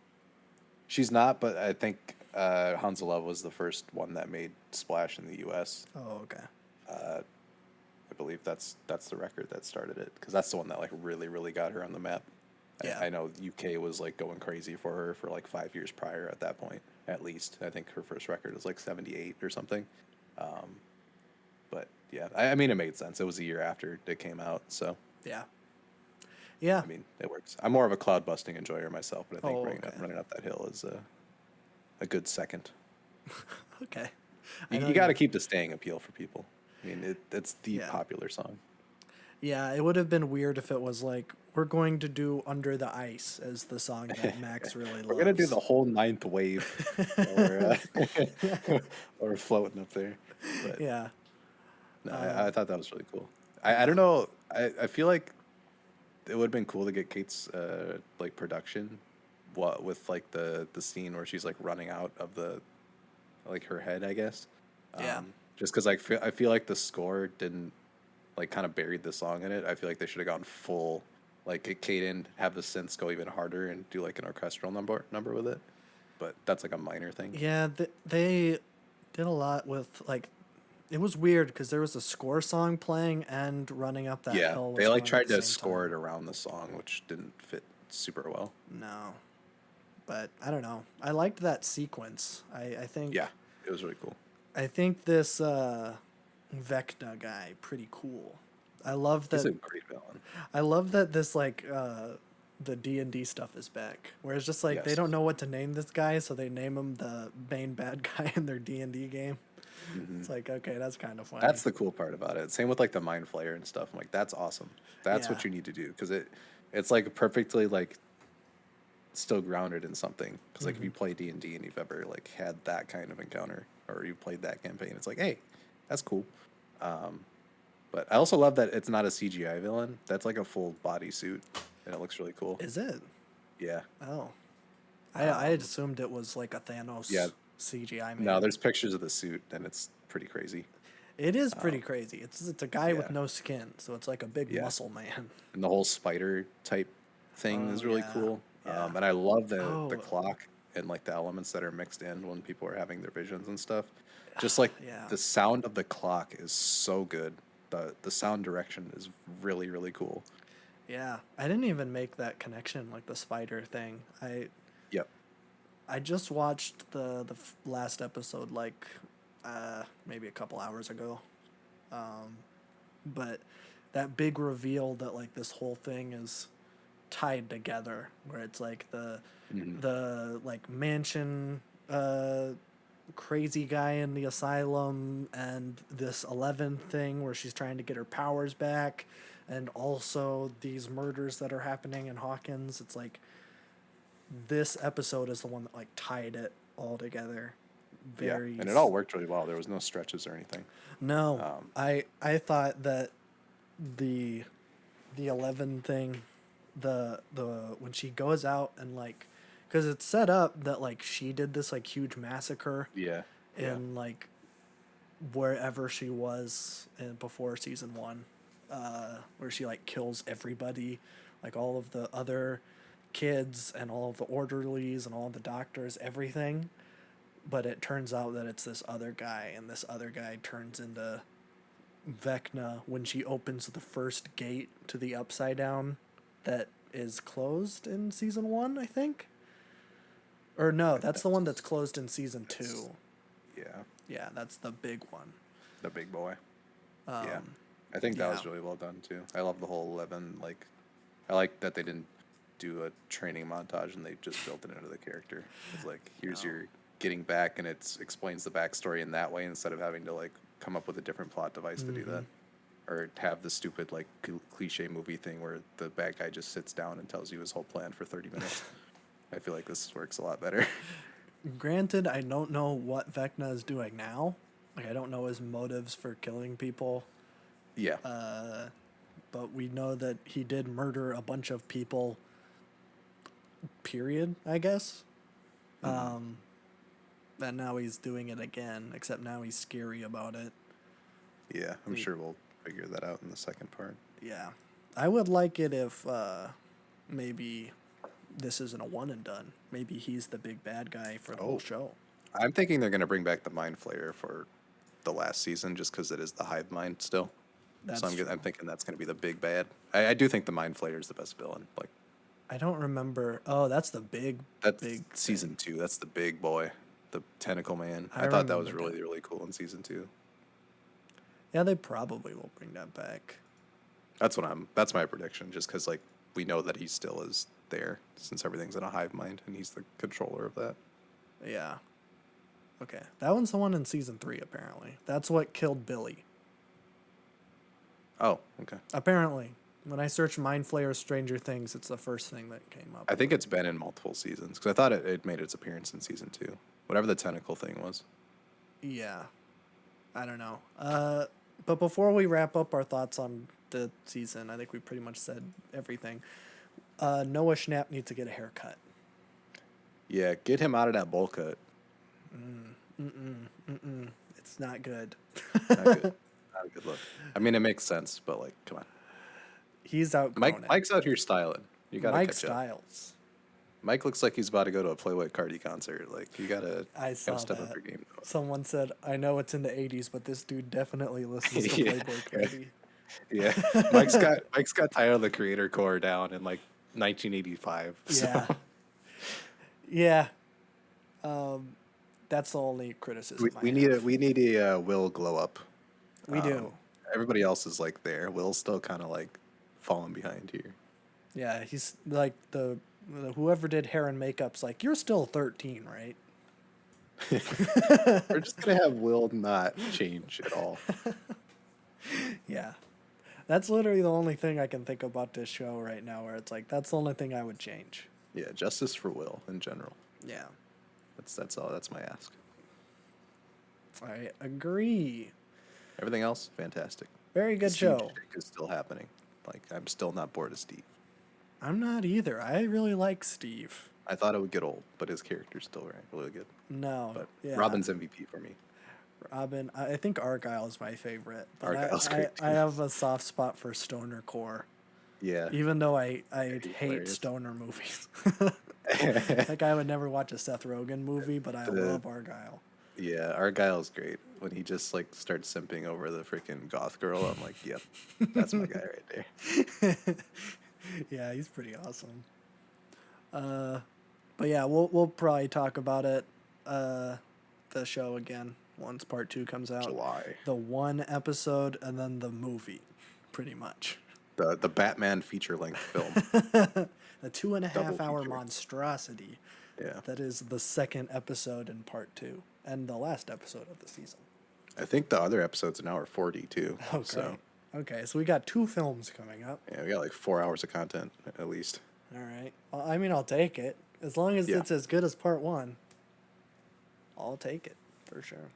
She's not, but I think Hans Love was the first one that made splash in the U.S. Oh, okay. I believe that's the record that started it because that's the one that like really got her on the map. Yeah. I know UK was like going crazy for her for like 5 years prior at that point, at least. I think her first record was like 78 or something. But yeah, I mean, it made sense. It was a year after it came out, so Yeah. Yeah. I mean, it works. I'm more of a cloud busting enjoyer myself, but I think Oh, running, okay. running up that hill is a good second. Okay. I know You got to keep the staying appeal for people. I mean, it's the Yeah. popular song. Yeah, it would have been weird if it was like we're going to do Under the Ice as the song that Max really loves. We're gonna do the whole ninth wave, or floating up there. But Yeah. no, I thought that was really cool. I don't know. I feel like it would have been cool to get Kate's like production, with like the scene where she's like running out of the like her head, I guess. Yeah. Just because I feel like the score didn't like kind of buried the song in it. I feel like they should have gone full like Kate and have the synths go even harder and do like an orchestral number with it. But that's like a minor thing. Yeah, they did a lot with like it was weird because there was a score song playing and running up that Yeah, hill. they was like going at tried the to same score time. it around the song, which didn't fit super well. No. But I don't know. I liked that sequence. I think Yeah, it was really cool. I think this Vecna guy pretty cool. I love He's a that great villain. I love that this like the D&D stuff is back. Where it's just like they Yes. don't know what to name this guy, so they name him the main bad guy in their D&D game. It's like, okay, that's kind of funny. That's the cool part about it. Same with like the mind flayer and stuff. I'm like, that's awesome. That's Yeah. what you need to do because it's like perfectly like still grounded in something. Because like if you play D&D and you've ever like had that kind of encounter or you played that campaign, it's like, hey, that's cool. But I also love that it's not a CGI villain. That's like a full body suit, and it looks really cool. Is it? Yeah. Oh. I had assumed it was like a Thanos Yeah. CGI man. No, there's pictures of the suit, and it's pretty crazy. It is pretty crazy. It's a guy with yeah. no skin, so it's like a big Yeah. muscle man. And the whole spider type thing Oh, is really yeah. cool. Yeah. And I love the Oh. clock and like the elements that are mixed in when people are having their visions and stuff. Just like Yeah. the sound of the clock is so good. The sound direction is really, really cool. Yeah. I didn't even make that connection, like the spider thing. Yep. I just watched the last episode like maybe a couple hours ago. But that big reveal that like this whole thing is tied together where it's like the like mansion crazy guy in the asylum and this 11 thing where she's trying to get her powers back, and also these murders that are happening in Hawkins. It's like this episode is the one that like tied it all together. Very Yeah, and it all worked really well. There was no stretches or anything. No, I thought that the 11 thing, the when she goes out and like, because it's set up that like she did this like huge massacre Yeah. in like wherever she was in before season 1, where she like kills everybody, like all of the other kids and all of the orderlies and all the doctors, everything. But it turns out that it's this other guy, and this other guy turns into Vecna when she opens the first gate to the Upside Down that is closed in season 1, I think. Or no, that's the one that's closed in season 2. Yeah. Yeah, that's the big one. The big boy. Yeah. I think that was really well done too. I love the whole 11, like, I like that they didn't do a training montage and they just built it into the character. It's like, here's your getting back, and it explains the backstory in that way instead of having to like come up with a different plot device to do that, or have the stupid like cliche movie thing where the bad guy just sits down and tells you his whole plan for 30 minutes. I feel like this works a lot better. Granted, I don't know what Vecna is doing now. Like, I don't know his motives for killing people. Yeah. But we know that he did murder a bunch of people, period, I guess. And now he's doing it again, except now he's scary about it. Yeah, I'm sure we'll figure that out in the second part. Yeah. I would like it if maybe this isn't a one and done. Maybe he's the big bad guy for the whole show. I'm thinking they're going to bring back the Mind Flayer for the last season just because it is the hive mind still. So I'm thinking that's going to be the big bad. I do think the Mind Flayer is the best villain. Like, I don't remember. Oh, that's the big season 2. That's the big boy, the tentacle man. I I thought that was remember really, really cool in season 2. Yeah, they probably will bring that back. That's my prediction, just because like we know that he still is there since everything's in a hive mind and he's the controller of that. Yeah. Okay. That one's the one in season 3, apparently. That's what killed Billy. Oh, okay. Apparently. When I searched Mind Flayer Stranger Things, it's the first thing that came up. I think it's been in multiple seasons because I thought it made its appearance in season 2. Whatever the tentacle thing was. Yeah. I don't know. But before we wrap up our thoughts on the season, I think we pretty much said everything. Noah Schnapp needs to get a haircut. Yeah, get him out of that bowl cut. It's not good. Not good. Not a good look. I mean, it makes sense, but like, come on. He's outgrown it. Mike's out here styling. You gotta Mike catch Styles. up. Mike looks like he's about to go to a Playboy Cardi concert. Like, you gotta saw step that. up your game. Someone said, I know it's in the 80s, but this dude definitely listens to Yeah. Playboy Cardi. Yeah, Mike's got Tyler the Creator core down in like 1985. Yeah. So. Yeah. That's the only criticism We need a Will glow up. We do. Everybody else is like there. Will's still kind of like falling behind here. Yeah, he's like the whoever did hair and makeup's like, you're still 13, right? We're just gonna have Will not change at all. Yeah. That's literally the only thing I can think about this show right now where it's like, that's the only thing I would change. Yeah, justice for Will in general. Yeah. That's all. That's my ask. I agree. Everything else, fantastic. Very good Steve show. is still happening. Like, I'm still not bored of Steve. I'm not either. I really like Steve. I thought it would get old, but his character's still really good. No. But Yeah. Robin's MVP for me. Robin, I think Argyle is my favorite. But Argyle's great, I too. have a soft spot for Stoner Core. Yeah. Even though I he's hate hilarious. stoner movies. Like, I would never watch a Seth Rogen movie, but I love Argyle. Yeah, Argyle's great. When he just like starts simping over the freaking goth girl, I'm like, yep, that's my guy right there. Yeah, he's pretty awesome. But yeah, we'll probably talk about it, the show again once part 2 comes out. July. The one episode and then the movie, pretty much. The Batman feature length film. The 2.5 Double hour feature. monstrosity. Yeah. That is the second episode in part 2. and the last episode of the season. I think the other episodes now are 40 too. Okay. So Okay, so we got 2 films coming up. yeah, we got like 4 hours of content at least. All right. Well, I mean, I'll take it. As long as Yeah. it's as good as part 1, I'll take it for sure.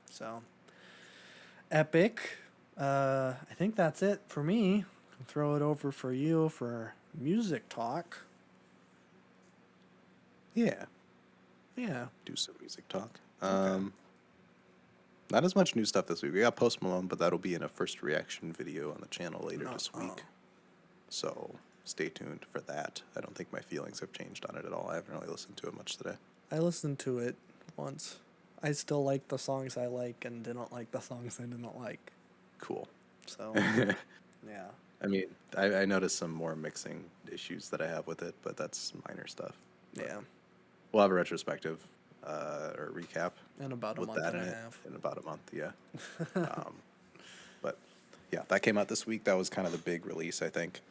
So, epic. I think that's it for me. I'll throw it over for you for music talk. Yeah, Yeah. do some music talk. Not as much new stuff this week. We got Post Malone, but that'll be in a first reaction video on the channel later this week. So stay tuned for that. I don't think my feelings have changed on it at all. I haven't really listened to it much today. I listened to it once. I still like the songs I like and didn't like the songs I didn't like. Cool. So, yeah. I mean, I noticed some more mixing issues that I have with it, but that's minor stuff. Yeah. We'll have a retrospective or recap In about a with month that and in a it half. in about a month. Yeah. But yeah, that came out this week. That was kind of the big release, I think.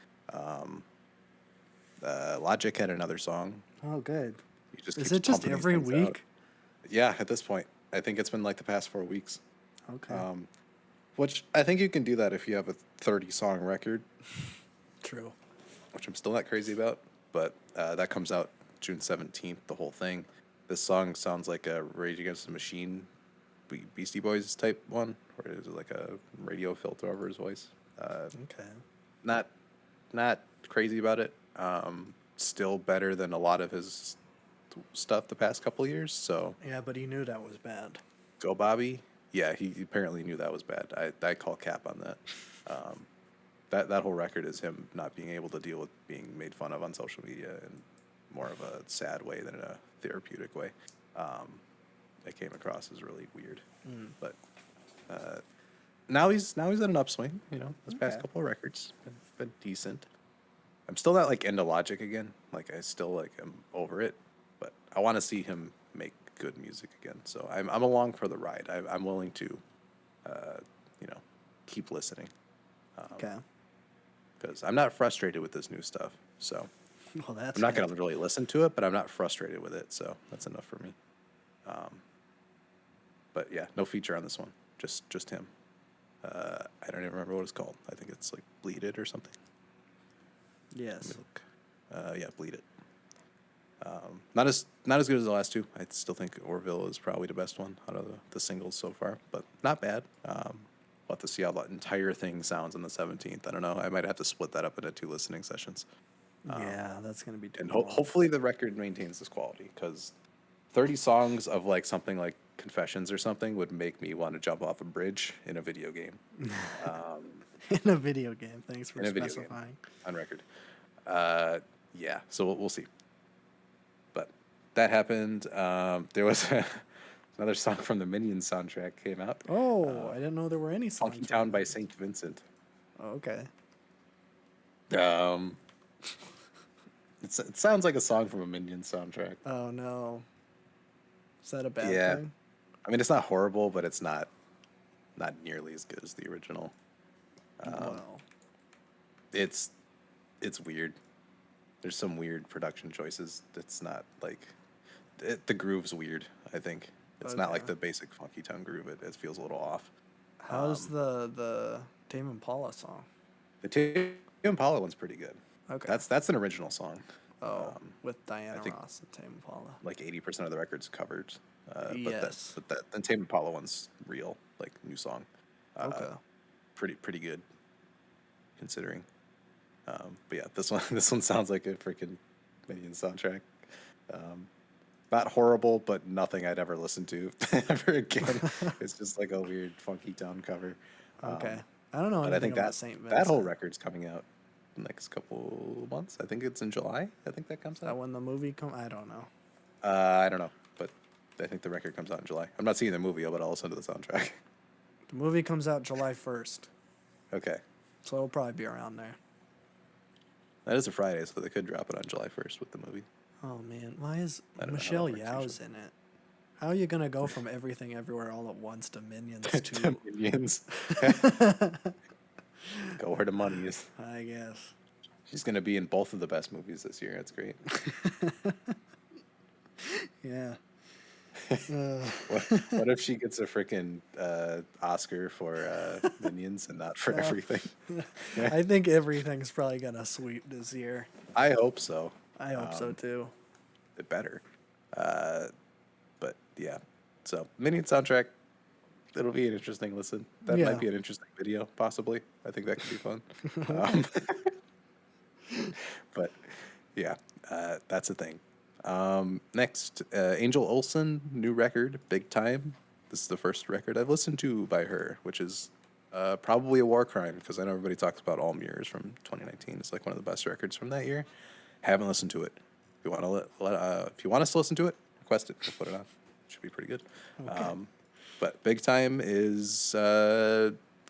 Logic had another song. Oh, good. He just Is keeps it just pumping these every things out. week? Yeah, at this point, I think it's been like the past 4 weeks. Okay. Which I think you can do that if you have a 30-song record, True. which I'm still not crazy about. But that comes out June 17th, the whole thing. This song sounds like a Rage Against the Machine, Beastie Boys type one, where it's like a radio filter over his voice. Okay. Not crazy about it. Still better than a lot of his stuff the past couple of years. So Yeah, but he knew that was bad. go Bobby. Yeah, he apparently knew that was bad. I call cap on that. That whole record is him not being able to deal with being made fun of on social media in more of a sad way than in a therapeutic way. It came across as really weird. But now he's at an upswing. You know, this past Okay. couple of records been decent. I'm still not like into Logic again. Like I still like am over it, but I want to see him make good music again. So I'm along for the ride. I'm willing to, keep listening. Okay. Because I'm not frustrated with this new stuff. So Well, that's I'm not good. going to really listen to it, but I'm not frustrated with it. So that's enough for me. But yeah, no feature on this one. Just him. I don't even remember what it's called. I think it's like Bleed It or something. Yes. Yeah, Bleed It. Not as good as the last two. I still think Orville is probably the best one out of the singles so far, but not bad. We'll have to see how the entire thing sounds on the 17th. I don't know. I might have to split that up into 2 listening sessions. Yeah, that's going to be too And long. hopefully the record maintains this quality, because 30 songs of like something like Confessions or something would make me want to jump off a bridge in a video game. In a video game. Thanks for In a video game. specifying. On record. Yeah, so we'll see. But that happened. There was another song from the Minions soundtrack came out. Oh, I didn't know there were any songs. Funky Town by St. Vincent. Oh, okay. It sounds like a song from a Minions soundtrack. Oh, no. Is that a bad Yeah. thing? I mean, it's not horrible, but it's not nearly as good as the original. Well, It's weird. There's some weird production choices. It's not like the groove's weird. I think it's not like Okay. the basic Funky Town groove. It feels a little off. how's the Tame Impala song? The Tame Impala one's pretty good. Okay. That's an original song. Oh, with Diana think- Ross and Tame Impala. Like 80% of the record's covered. Yes. But the Tame Impala one's real, like new song. Okay. Pretty good, considering. But yeah, this one sounds like a freaking Minions soundtrack. Not horrible, but nothing I'd ever listen to ever again. It's just like a weird Funky Town cover. Okay. I don't know But anything I think about that St. Vincent. that whole record's coming out in the next couple months. I think it's in July. I think that comes Is that out. when the movie come? I don't know. I don't know, but I think the record comes out in July. I'm not seeing the movie, but I'll listen to the soundtrack. The movie comes out July 1st, Okay. so it'll probably be around there. That is a Friday, so they could drop it on July 1st with the movie. Oh man, why is I don't know how Michelle that works Yeoh's in it? How are you gonna go from Everything Everywhere All at Once to Minions To 2? Minions. Go where the money is. I guess. She's going to be in both of the best movies this year. That's great. Yeah. What if she gets a freaking Oscar for Minions and not for everything? I think everything's probably gonna sweep this year. I hope so. I hope so too. It better. But yeah, so Minion soundtrack. It'll be an interesting listen. That Yeah. might be an interesting video, possibly. I think that could be fun. Um, but yeah, that's a thing. Next, Angel Olsen, new record, Big Time. This is the first record I've listened to by her, which is probably a war crime because I know everybody talks about All Mirrors from 2019. It's like one of the best records from that year. Haven't listened to it. If you want to, if you want us to listen to it, request it. We'll put it on. Should be pretty good. Okay. But Big Time is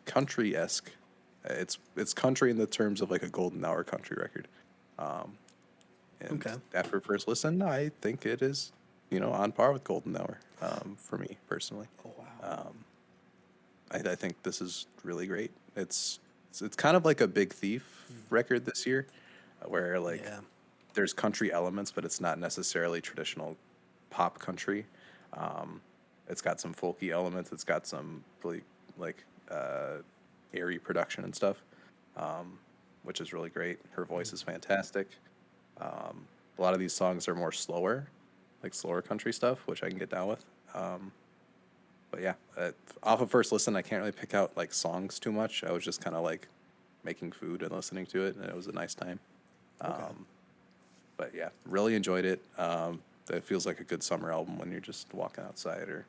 country-esque. It's country in the terms of like a golden hour country record. And Okay. after first listen, I think it is, on par with golden hour for me personally. Oh wow. I think this is really great. It's kind of like a Big Thief record this year, where like Yeah. there's country elements, but it's not necessarily traditional pop country. It's got some folky elements. It's got some really like airy production and stuff, which is really great. Her voice is fantastic. A lot of these songs are more slower, like slower country stuff, which I can get down with. But yeah, off of first listen, I can't really pick out like songs too much. I was just kind of like making food and listening to it, and it was a nice time. But yeah, really enjoyed it. It feels like a good summer album when you're just walking outside or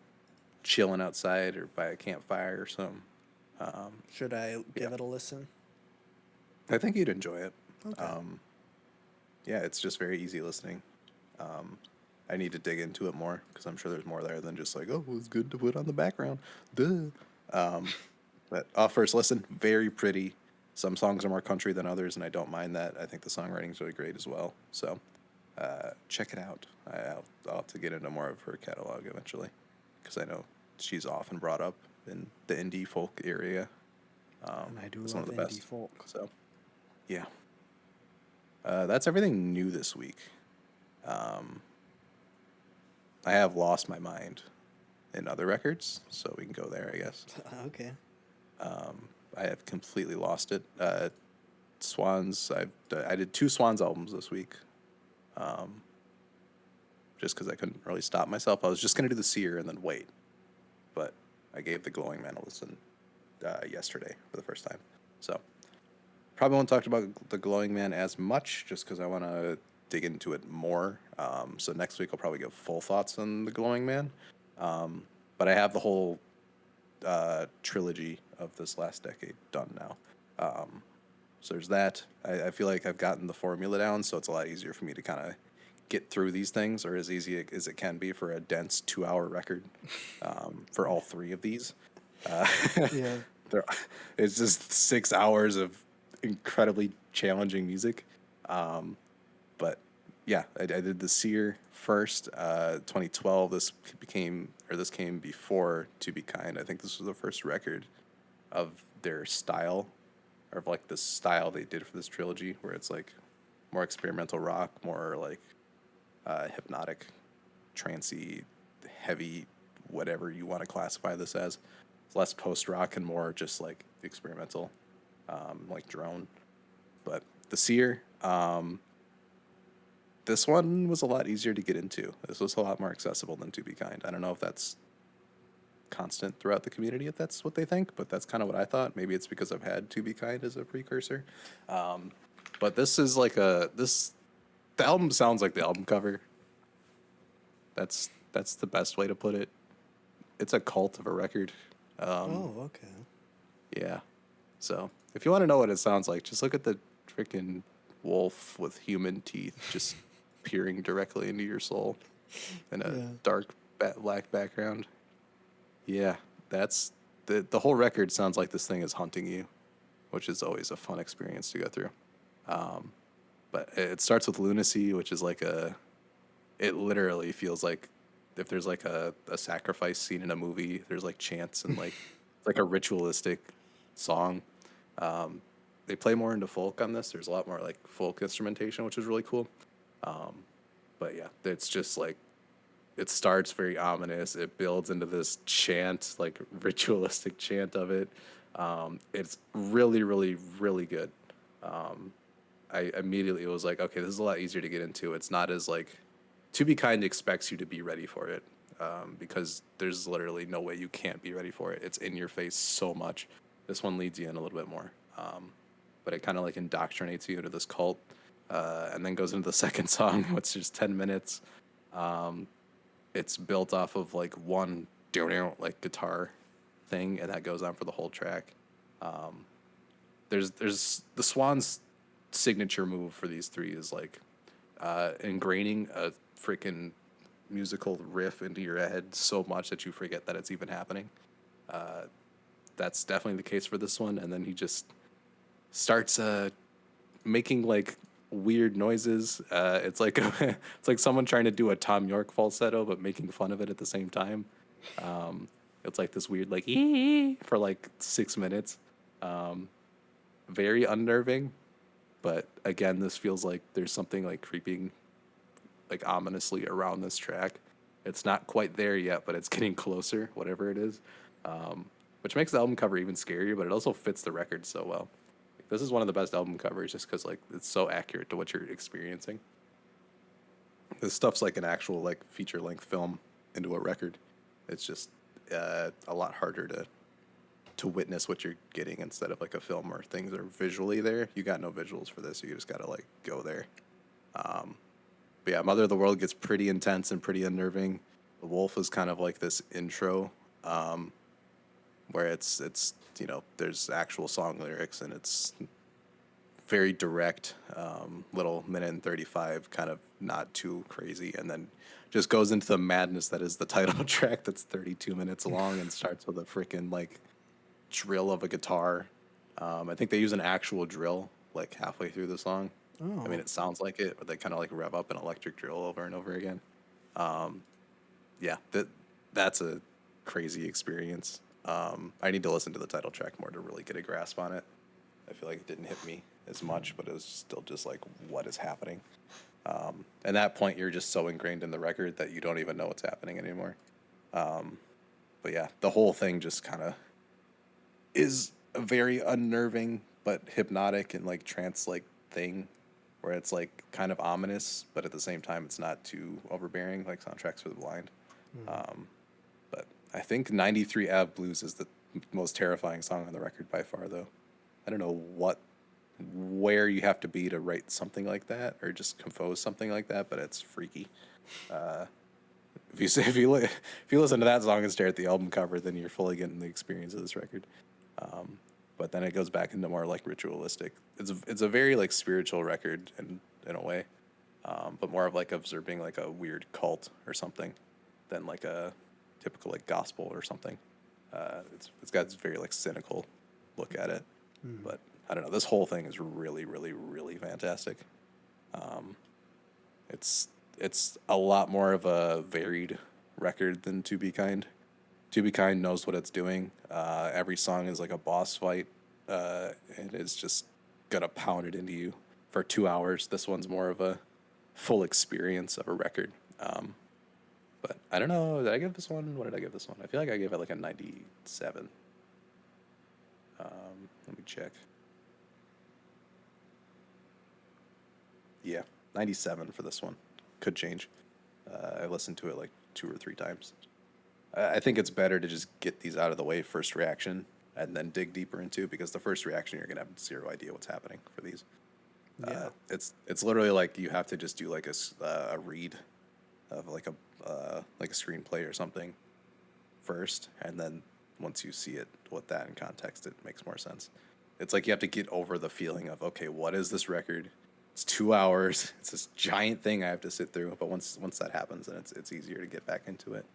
chilling outside or by a campfire or something. Should I give it a listen? I think you'd enjoy it. Okay. Yeah, it's just very easy listening. I need to dig into it more because I'm sure there's more there than just like, oh, it was good to put on the background. Duh. But off first listen, very pretty. Some songs are more country than others, and I don't mind that. I think the songwriting is really great as well. So check it out. I'll have to get into more of her catalog eventually because I know she's often brought up in the indie folk area. And I do as love one of the indie best. folk. So, yeah. That's everything new this week. I have lost my mind in other records, so we can go there, I guess. Okay. I have completely lost it. Swans, I did 2 Swans albums this week. Just because I couldn't really stop myself. I was just going to do the Seer and then wait. But I gave the Glowing Man a listen yesterday for the first time. So probably won't talk about the Glowing Man as much just because I want to dig into it more. So next week I'll probably give full thoughts on the Glowing Man. But I have the whole trilogy of this last decade done now. So there's that. I feel like I've gotten the formula down, so it's a lot easier for me to kind of get through these things, or as easy as it can be for a dense 2-hour record for all 3 of these. Yeah. It's just 6 hours of incredibly challenging music. But yeah, I did the Seer first, 2012. This came before To Be Kind. I think this was the first record of their style, or of like the style they did for this trilogy, where it's like more experimental rock, more like hypnotic, trancey, heavy, whatever you want to classify this as. It's less post rock and more just like experimental, like drone. But the Seer, this one was a lot easier to get into. This was a lot more accessible than To Be Kind. I don't know if that's constant throughout the community, if that's what they think, but that's kind of what I thought. Maybe it's because I've had To Be Kind as a precursor. But this is like the album sounds like the album cover. That's the best way to put it. It's a cult of a record. Okay. Yeah. So if you want to know what it sounds like, just look at the freaking wolf with human teeth just peering directly into your soul in a dark black background. Yeah, that's the whole record sounds like this thing is hunting you, which is always a fun experience to go through. But it starts with Lunacy, which is like it literally feels like if there's like a sacrifice scene in a movie, there's like chants and like it's like a ritualistic song. They play more into folk on this. There's a lot more like folk instrumentation, which is really cool. But yeah, it's just like it starts very ominous. It builds into this chant, like ritualistic chant of it. It's really, really, really good. I immediately was like, okay, this is a lot easier to get into. It's not as like, To Be Kind expects you to be ready for it, because there's literally no way you can't be ready for it. It's in your face so much. This one leads you in a little bit more, but it kind of like indoctrinates you into this cult, and then goes into the second song, which is 10 minutes. It's built off of like one like guitar thing, and that goes on for the whole track. There's the Swans' signature move for these three is like ingraining a freaking musical riff into your head so much that you forget that it's even happening. That's definitely the case for this one, and then he just starts making like weird noises. It's like it's like someone trying to do a Tom York falsetto but making fun of it at the same time. It's like this weird like ee for like 6 minutes. Very unnerving, but again, this feels like there's something like creeping like ominously around this track. It's not quite there yet, but it's getting closer, whatever it is. Which makes the album cover even scarier, but it also fits the record so well. This is one of the best album covers just because like it's so accurate to what you're experiencing. This stuff's like an actual like feature length film into a record. It's just a lot harder to witness what you're getting instead of like a film where things are visually there. You got no visuals for this, so you just gotta like go there. But yeah, Mother of the World gets pretty intense and pretty unnerving. The Wolf is kind of like this intro, where it's there's actual song lyrics and it's very direct, little minute and 35, kind of not too crazy, and then just goes into the madness that is the title track that's 32 minutes long and starts with a freaking like drill of a guitar. I think they use an actual drill like halfway through the song. Oh. I mean, it sounds like it, but they kind of like rev up an electric drill over and over again. Yeah, that's a crazy experience. I need to listen to the title track more to really get a grasp on it. I feel like it didn't hit me as much, but it was still just like, what is happening? At that point, you're just so ingrained in the record that you don't even know what's happening anymore. But yeah, the whole thing just kind of is a very unnerving but hypnotic and like trance-like thing, where it's like kind of ominous, but at the same time, it's not too overbearing like Soundtracks for the Blind. But I think 93 Ave Blues is the most terrifying song on the record by far, though. I don't know where you have to be to write something like that or just compose something like that, but it's freaky. If you listen to that song and stare at the album cover, then you're fully getting the experience of this record. But then it goes back into more like ritualistic. It's a very like spiritual record in a way, but more of like observing like a weird cult or something than like a typical like gospel or something. It's got this very like cynical look at it, but I don't know. This whole thing is really, really, really fantastic. It's a lot more of a varied record than To Be Kind. To Be Kind knows what it's doing. Every song is like a boss fight, and it's just gonna pound it into you for 2 hours. This one's more of a full experience of a record. But I don't know. Did I give this one? What did I give this one? I feel like I gave it like a 97. Let me check. Yeah, 97 for this one. Could change. I listened to it like 2 or 3 times. I think it's better to just get these out of the way first reaction and then dig deeper into, because the first reaction you're gonna have zero idea what's happening for these. Yeah. It's literally like you have to just do like a read of like a screenplay or something first, and then once you see it with that in context, it makes more sense. It's like you have to get over the feeling of, okay, what is this record? It's 2 hours. It's this giant thing I have to sit through. But once that happens, then it's easier to get back into it.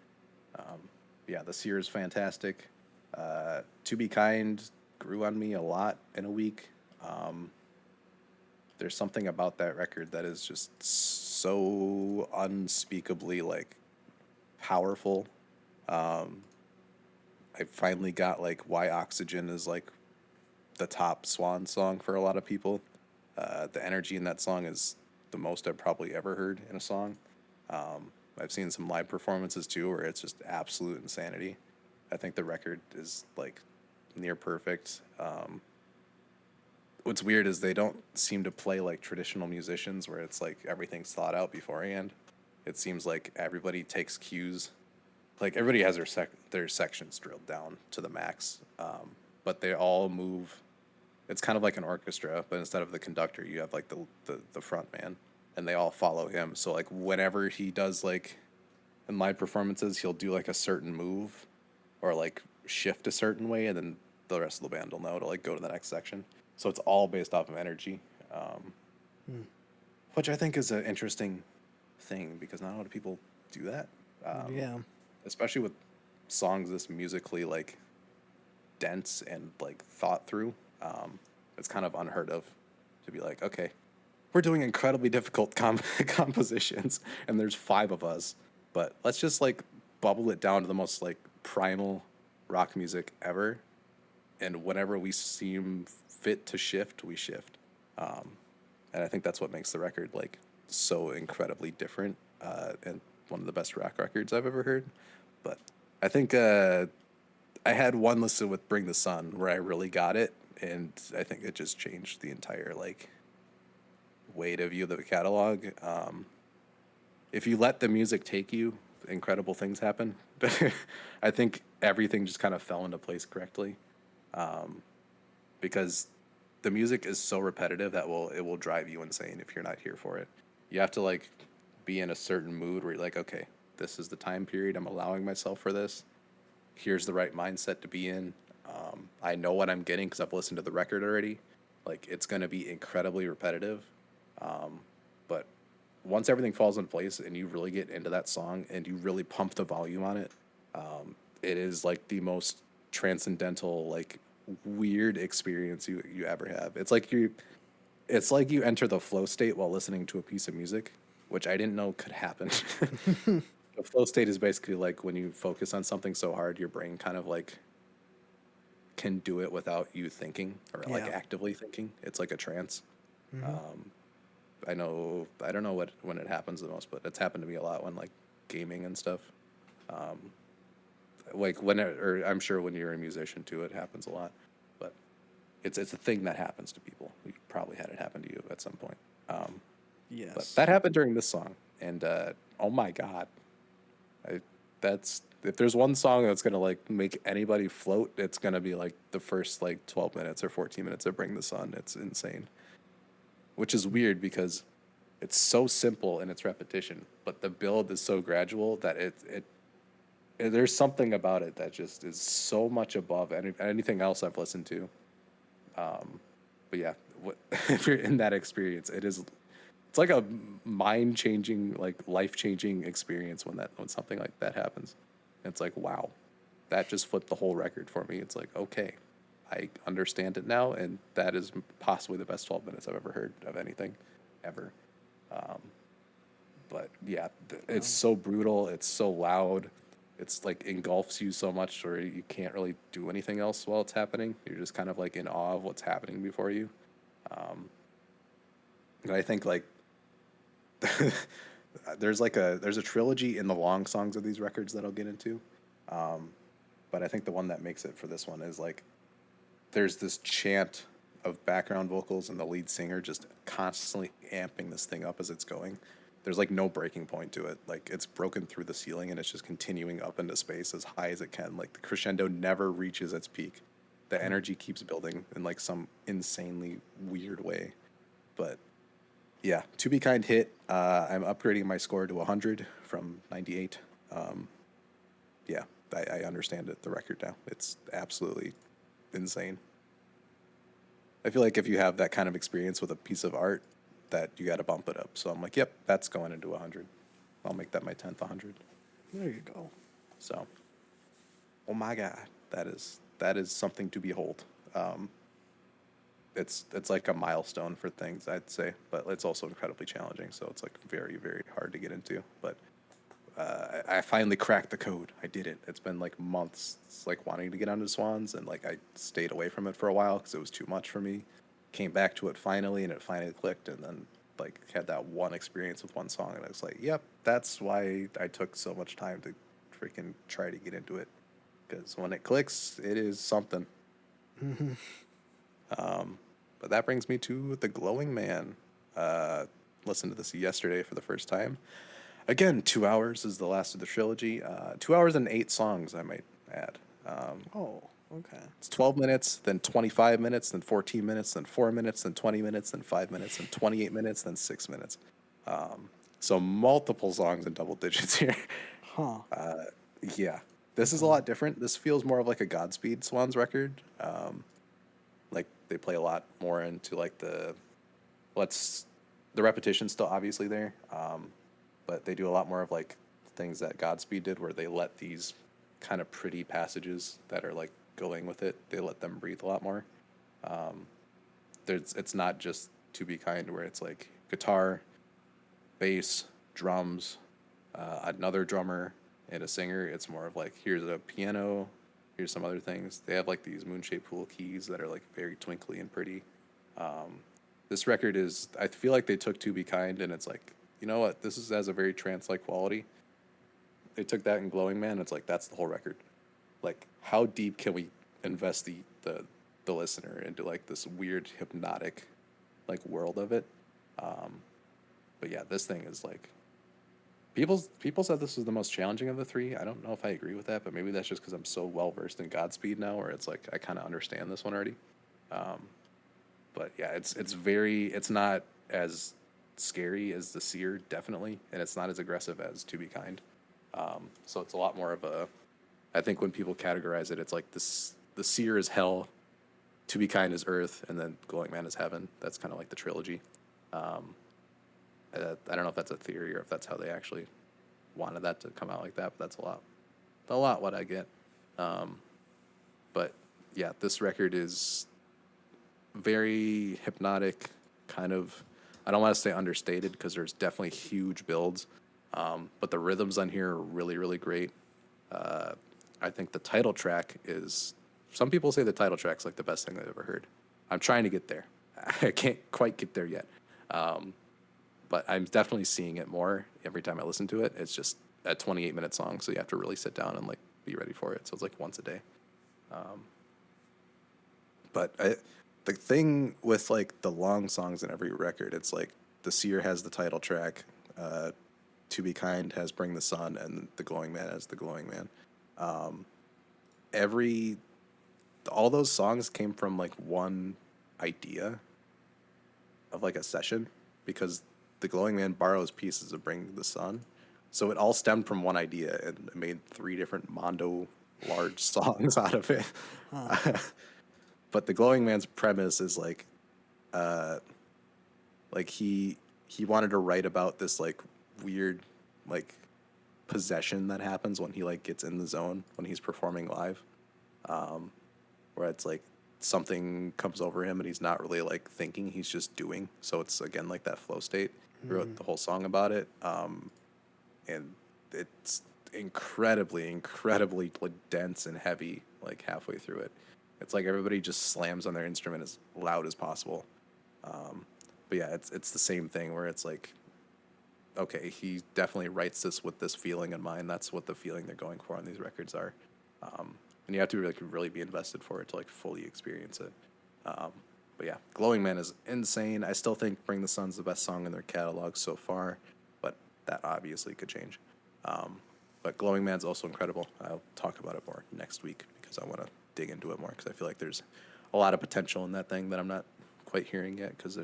Yeah, the Seer is fantastic. To Be Kind grew on me a lot in a week. There's something about that record that is just so unspeakably like powerful. I finally got like why Oxygen is like the top Swan song for a lot of people. The energy in that song is the most I've probably ever heard in a song. I've seen some live performances too where it's just absolute insanity. I think the record is like near perfect. What's weird is they don't seem to play like traditional musicians where it's like everything's thought out beforehand. It seems like everybody takes cues. Like everybody has their sections drilled down to the max, but they all move. It's kind of like an orchestra, but instead of the conductor, you have like the front man, and they all follow him. So like whenever he does like in live performances, he'll do like a certain move, or like shift a certain way, and then the rest of the band will know to like go to the next section. So it's all based off of energy, which I think is an interesting thing because not a lot of people do that. Yeah. Especially with songs this musically like dense and like thought through. It's kind of unheard of to be like, okay, we're doing incredibly difficult compositions, and there's 5 of us, but let's just like bubble it down to the most like primal rock music ever, and whenever we seem fit to shift, we shift. And I think that's what makes the record like so incredibly different, and one of the best rock records I've ever heard. But I think I had one listen with Bring the Sun where I really got it, and I think it just changed the entire like way to view the catalog. If you let the music take you, incredible things happen. I think everything just kind of fell into place correctly, because the music is so repetitive that it will drive you insane if you're not here for it. You have to like be in a certain mood where you're like, okay, this is the time period I'm allowing myself for this. Here's the right mindset to be in. I know what I'm getting because I've listened to the record already. Like it's going to be incredibly repetitive. But once everything falls in place and you really get into that song and you really pump the volume on it, it is like the most transcendental, like weird experience you ever have. It's like you enter the flow state while listening to a piece of music, which I didn't know could happen. The flow state is basically like when you focus on something so hard, your brain kind of like can do it without you thinking or like actively thinking. It's like a trance. I don't know when it happens the most, but it's happened to me a lot when like gaming and stuff. Like or I'm sure when you're a musician too, it happens a lot. But it's a thing that happens to people. You probably had it happen to you at some point. Yes. But that happened during this song, and oh my god, that's if there's one song that's gonna like make anybody float, it's gonna be like the first like 12 minutes or 14 minutes of Bring the Sun. It's insane, which is weird because it's so simple in its repetition, but the build is so gradual that there's something about it that just is so much above anything else I've listened to. But yeah, if you're in that experience, it's like a mind-changing, like life-changing experience when something like that happens. It's like, wow, that just flipped the whole record for me. It's like, okay, I understand it now, and that is possibly the best 12 minutes I've ever heard of anything, ever. But yeah, it's so brutal. It's so loud. It's like engulfs you so much where you can't really do anything else while it's happening. You're just kind of like in awe of what's happening before you. And I think like there's a trilogy in the long songs of these records that I'll get into. But I think the one that makes it for this one is like there's this chant of background vocals and the lead singer just constantly amping this thing up as it's going. There's like no breaking point to it. Like it's broken through the ceiling and it's just continuing up into space as high as it can. Like the crescendo never reaches its peak. The energy keeps building in like some insanely weird way. But yeah, To Be Kind hit. I'm upgrading my score to 100 from 98. Yeah, I understand it. The record now. It's absolutely insane. I feel like if you have that kind of experience with a piece of art, that you got to bump it up. So I'm like, yep, that's going into 100. I'll make that my 10th 100. There you go. So, oh my God, that is something to behold. It's like a milestone for things, I'd say, but it's also incredibly challenging. So it's like very, very hard to get into. But I finally cracked the code. I did it. It's been like months. It's like wanting to get onto Swans, and like I stayed away from it for a while because it was too much for me. Came back to it finally, and it finally clicked. And then like had that one experience with one song, and I was like, yep, that's why I took so much time to freaking try to get into it, because when it clicks, it is something. But that brings me to The Glowing Man. Listened to this yesterday for the first time. Again, 2 hours is the last of the trilogy. 2 hours and 8 songs, I might add. Oh, okay. It's 12 minutes, then 25 minutes, then 14 minutes, then 4 minutes, then 20 minutes, then 5 minutes, then 28 minutes, then 6 minutes. So multiple songs in double digits here. Huh. Yeah, this is a lot different. This feels more of like a Godspeed Swans record. Like they play a lot more into like the repetition's still obviously there, but they do a lot more of like things that Godspeed did, where they let these kind of pretty passages that are like going with it, they let them breathe a lot more. It's not just To Be Kind, where it's like guitar, bass, drums, another drummer, and a singer. It's more of like, here's a piano, here's some other things. They have like these moon-shaped pool keys that are like very twinkly and pretty. This record is, I feel like they took To Be Kind, and it's like, you know what, this has a very trance-like quality. They took that in Glowing Man, and it's like, that's the whole record. Like, how deep can we invest the listener into like this weird hypnotic like world of it? But yeah, this thing is like, people said this was the most challenging of the three. I don't know if I agree with that, but maybe that's just because I'm so well versed in Godspeed now, where it's like I kind of understand this one already. But yeah, it's not as scary as the Seer, definitely, and it's not as aggressive as To Be Kind. So it's a lot more of a, I think when people categorize it, it's like this: the Seer is hell, To Be Kind is earth, and then Glowing Man is heaven. That's kind of like the trilogy. I don't know if that's a theory or if that's how they actually wanted that to come out like that, but that's a lot what I get. But yeah, this record is very hypnotic, kind of. I don't want to say understated, because there's definitely huge builds, but the rhythms on here are really, really great. I think the title track is, some people say the title track's like the best thing I've ever heard. I'm trying to get there. I can't quite get there yet. But I'm definitely seeing it more every time I listen to it. It's just a 28-minute song, so you have to really sit down and like be ready for it. So it's like once a day. But the thing with like the long songs in every record, it's like the Seer has the title track, To Be Kind has Bring the Sun, and The Glowing Man has The Glowing Man. All those songs came from like one idea of like a session, because The Glowing Man borrows pieces of Bring the Sun. So it all stemmed from one idea, and it made 3 different Mondo large songs out of it. But The Glowing Man's premise is like he wanted to write about this like weird like possession that happens when he like gets in the zone when he's performing live, where it's like something comes over him and he's not really like thinking, he's just doing. So it's again like that flow state. He wrote the whole song about it, and it's incredibly like dense and heavy like halfway through it. It's like everybody just slams on their instrument as loud as possible. But yeah, it's the same thing where it's like, okay, he definitely writes this with this feeling in mind. That's what the feeling they're going for on these records are. And you have to really be invested for it to like fully experience it. But yeah, Glowing Man is insane. I still think Bring the Sun's the best song in their catalog so far, but that obviously could change. But Glowing Man's also incredible. I'll talk about it more next week because I want to dig into it more, because I feel like there's a lot of potential in that thing that I'm not quite hearing yet, because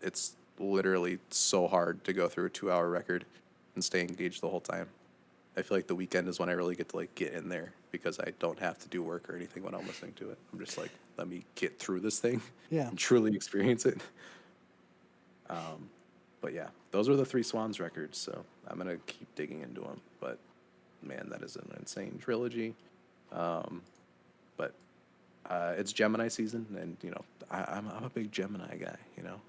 it's literally so hard to go through a 2-hour record and stay engaged the whole time. I feel like the weekend is when I really get to like get in there, because I don't have to do work or anything when I'm listening to it. I'm just like, let me get through this thing and truly experience it. But yeah, those are the 3 Swans records, so I'm going to keep digging into them. But man, that is an insane trilogy. But it's Gemini season, and you know I'm a big Gemini guy. You know,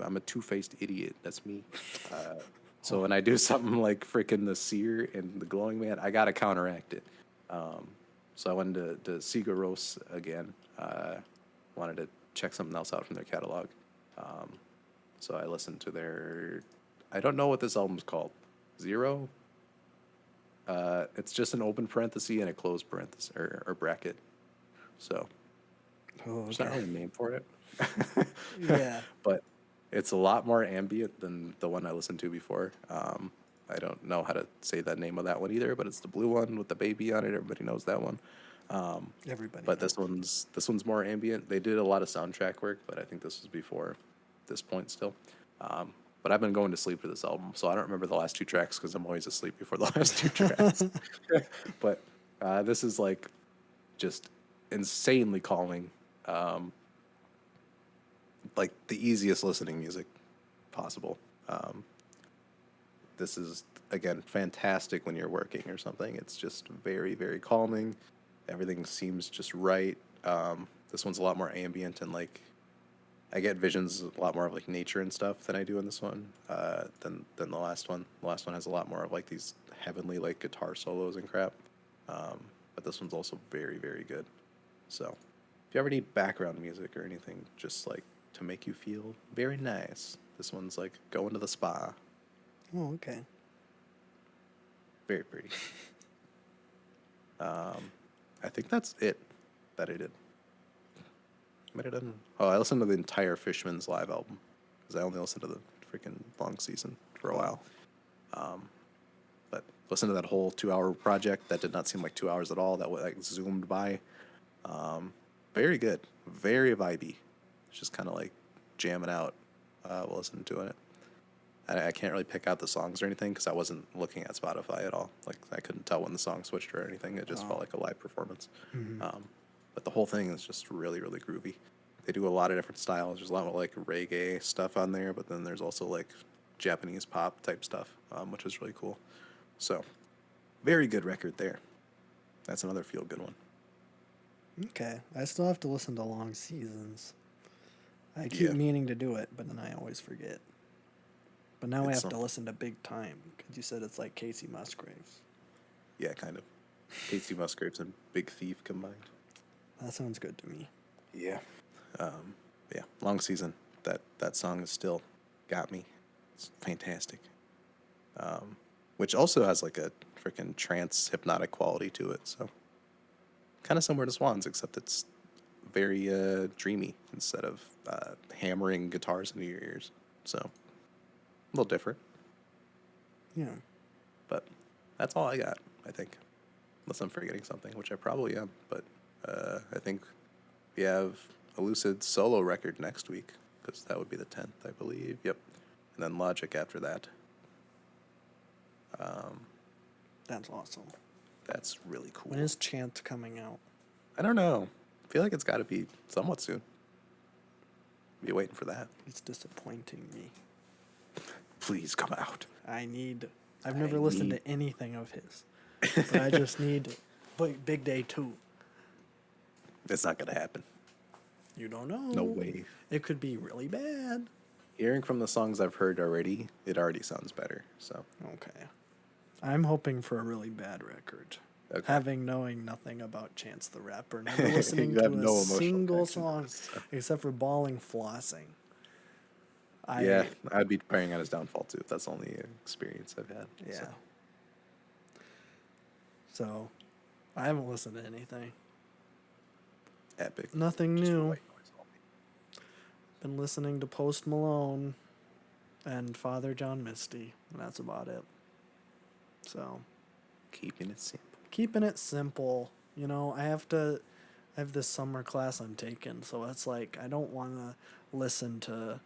I'm a two-faced idiot. That's me. So when I do something like freaking the Seer and the Glowing Man, I gotta counteract it. So I went to Sigur Rós again. Wanted to check something else out from their catalog. So I listened to their. I don't know what this album's called. Zero. It's just an open parenthesis and a closed parenthesis or bracket. So Oh, there's not okay. really a name for it. Yeah. But it's a lot more ambient than the one I listened to before. I don't know how to say that name of that one either, but it's the blue one with the baby on it. Everybody knows that one. Everybody. But knows. this one's more ambient. They did a lot of soundtrack work, but I think this was before this point still. But I've been going to sleep to this album, so I don't remember the last two tracks because I'm always asleep before the last two tracks. But this is like just insanely calming. Like the easiest listening music possible. This is again fantastic when you're working or something. It's just very, very calming. Everything seems just right. This one's a lot more ambient and like I get visions a lot more of like nature and stuff than I do in this one. Than the last one. The last one has a lot more of like these heavenly like guitar solos and crap. But this one's also very, very good. So if you ever need background music or anything, just like to make you feel very nice, this one's like going to the spa. Oh, okay. Very pretty. I think that's it that I did. Might have done. Oh, I listened to the entire Fishman's live album because I only listened to the freaking long season for a while. But listen to that whole 2-hour project. That did not seem like 2 hours at all. That was like zoomed by. Very good. Very vibey. It's just kind of like jamming out while listening to it. I can't really pick out the songs or anything because I wasn't looking at Spotify at all. Like I couldn't tell when the song switched or anything. It just felt like a live performance. But the whole thing is just really, really groovy. They do a lot of different styles. There's a lot of like reggae stuff on there, but then there's also like Japanese pop type stuff, which is really cool. So, very good record there. That's another feel good one. Okay. I still have to listen to Long Seasons. I keep meaning to do it, but then I always forget. But now I have to listen to Big Time because you said it's like Casey Musgraves. Yeah, kind of. Casey Musgraves and Big Thief combined. That sounds good to me. Yeah. Yeah. Long Season. That song is still got me. It's fantastic. Which also has like a freaking trance hypnotic quality to it. So kind of similar to Swans, except it's very dreamy instead of hammering guitars into your ears. So a little different. Yeah. But that's all I got, I think. Unless I'm forgetting something, which I probably am. But I think we have a Lucid solo record next week, because that would be the 10th, I believe. Yep. And then Logic after that. That's awesome. That's really cool. When is Chant coming out? I don't know. I feel like it's got to be somewhat soon. Be waiting for that. It's disappointing me. Please come out. I've never listened to anything of his. But I just need Big Day 2. It's not going to happen. You don't know. No way. It could be really bad. Hearing from the songs I've heard already, it already sounds better. So Okay. I'm hoping for a really bad record. Okay. Knowing nothing about Chance the Rapper, never listening You to have a no emotional single connection. song except for Bawling Flossing. Yeah, I'd be praying on his downfall too. That's the only experience I've had. Yeah. So, I haven't listened to anything. Epic. Nothing Just new. white noise all day. Been listening to Post Malone and Father John Misty, and that's about it. So, Keeping it simple. keeping it simple. You know, I have this summer class I'm taking, so it's like I don't want to listen to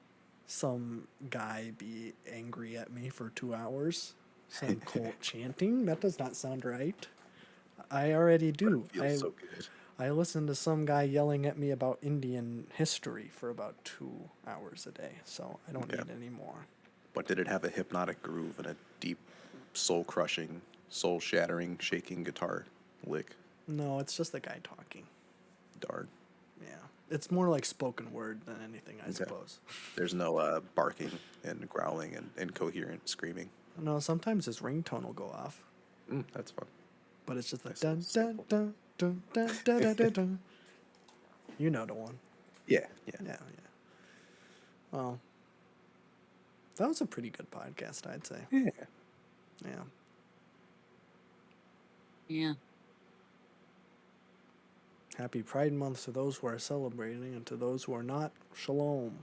some guy be angry at me for 2 hours. Some cult chanting. That does not sound right. I already do. It feels so good. I listen to some guy yelling at me about Indian history for about 2 hours a day, so I don't need any more. But did it have a hypnotic groove and a deep, soul-crushing, soul-shattering, shaking guitar lick? No, it's just the guy talking. Darn. Yeah. It's more like spoken word than anything, I suppose. There's no barking and growling and incoherent screaming. No, sometimes his ringtone will go off, That's fun. but it's just like Nice dun and dun dun dun dun dun dun dun. You know the one. Yeah. Yeah. Well, That was a pretty good podcast, I'd say. Yeah. Yeah. Yeah. Happy Pride Month to those who are celebrating, and to those who are not, shalom.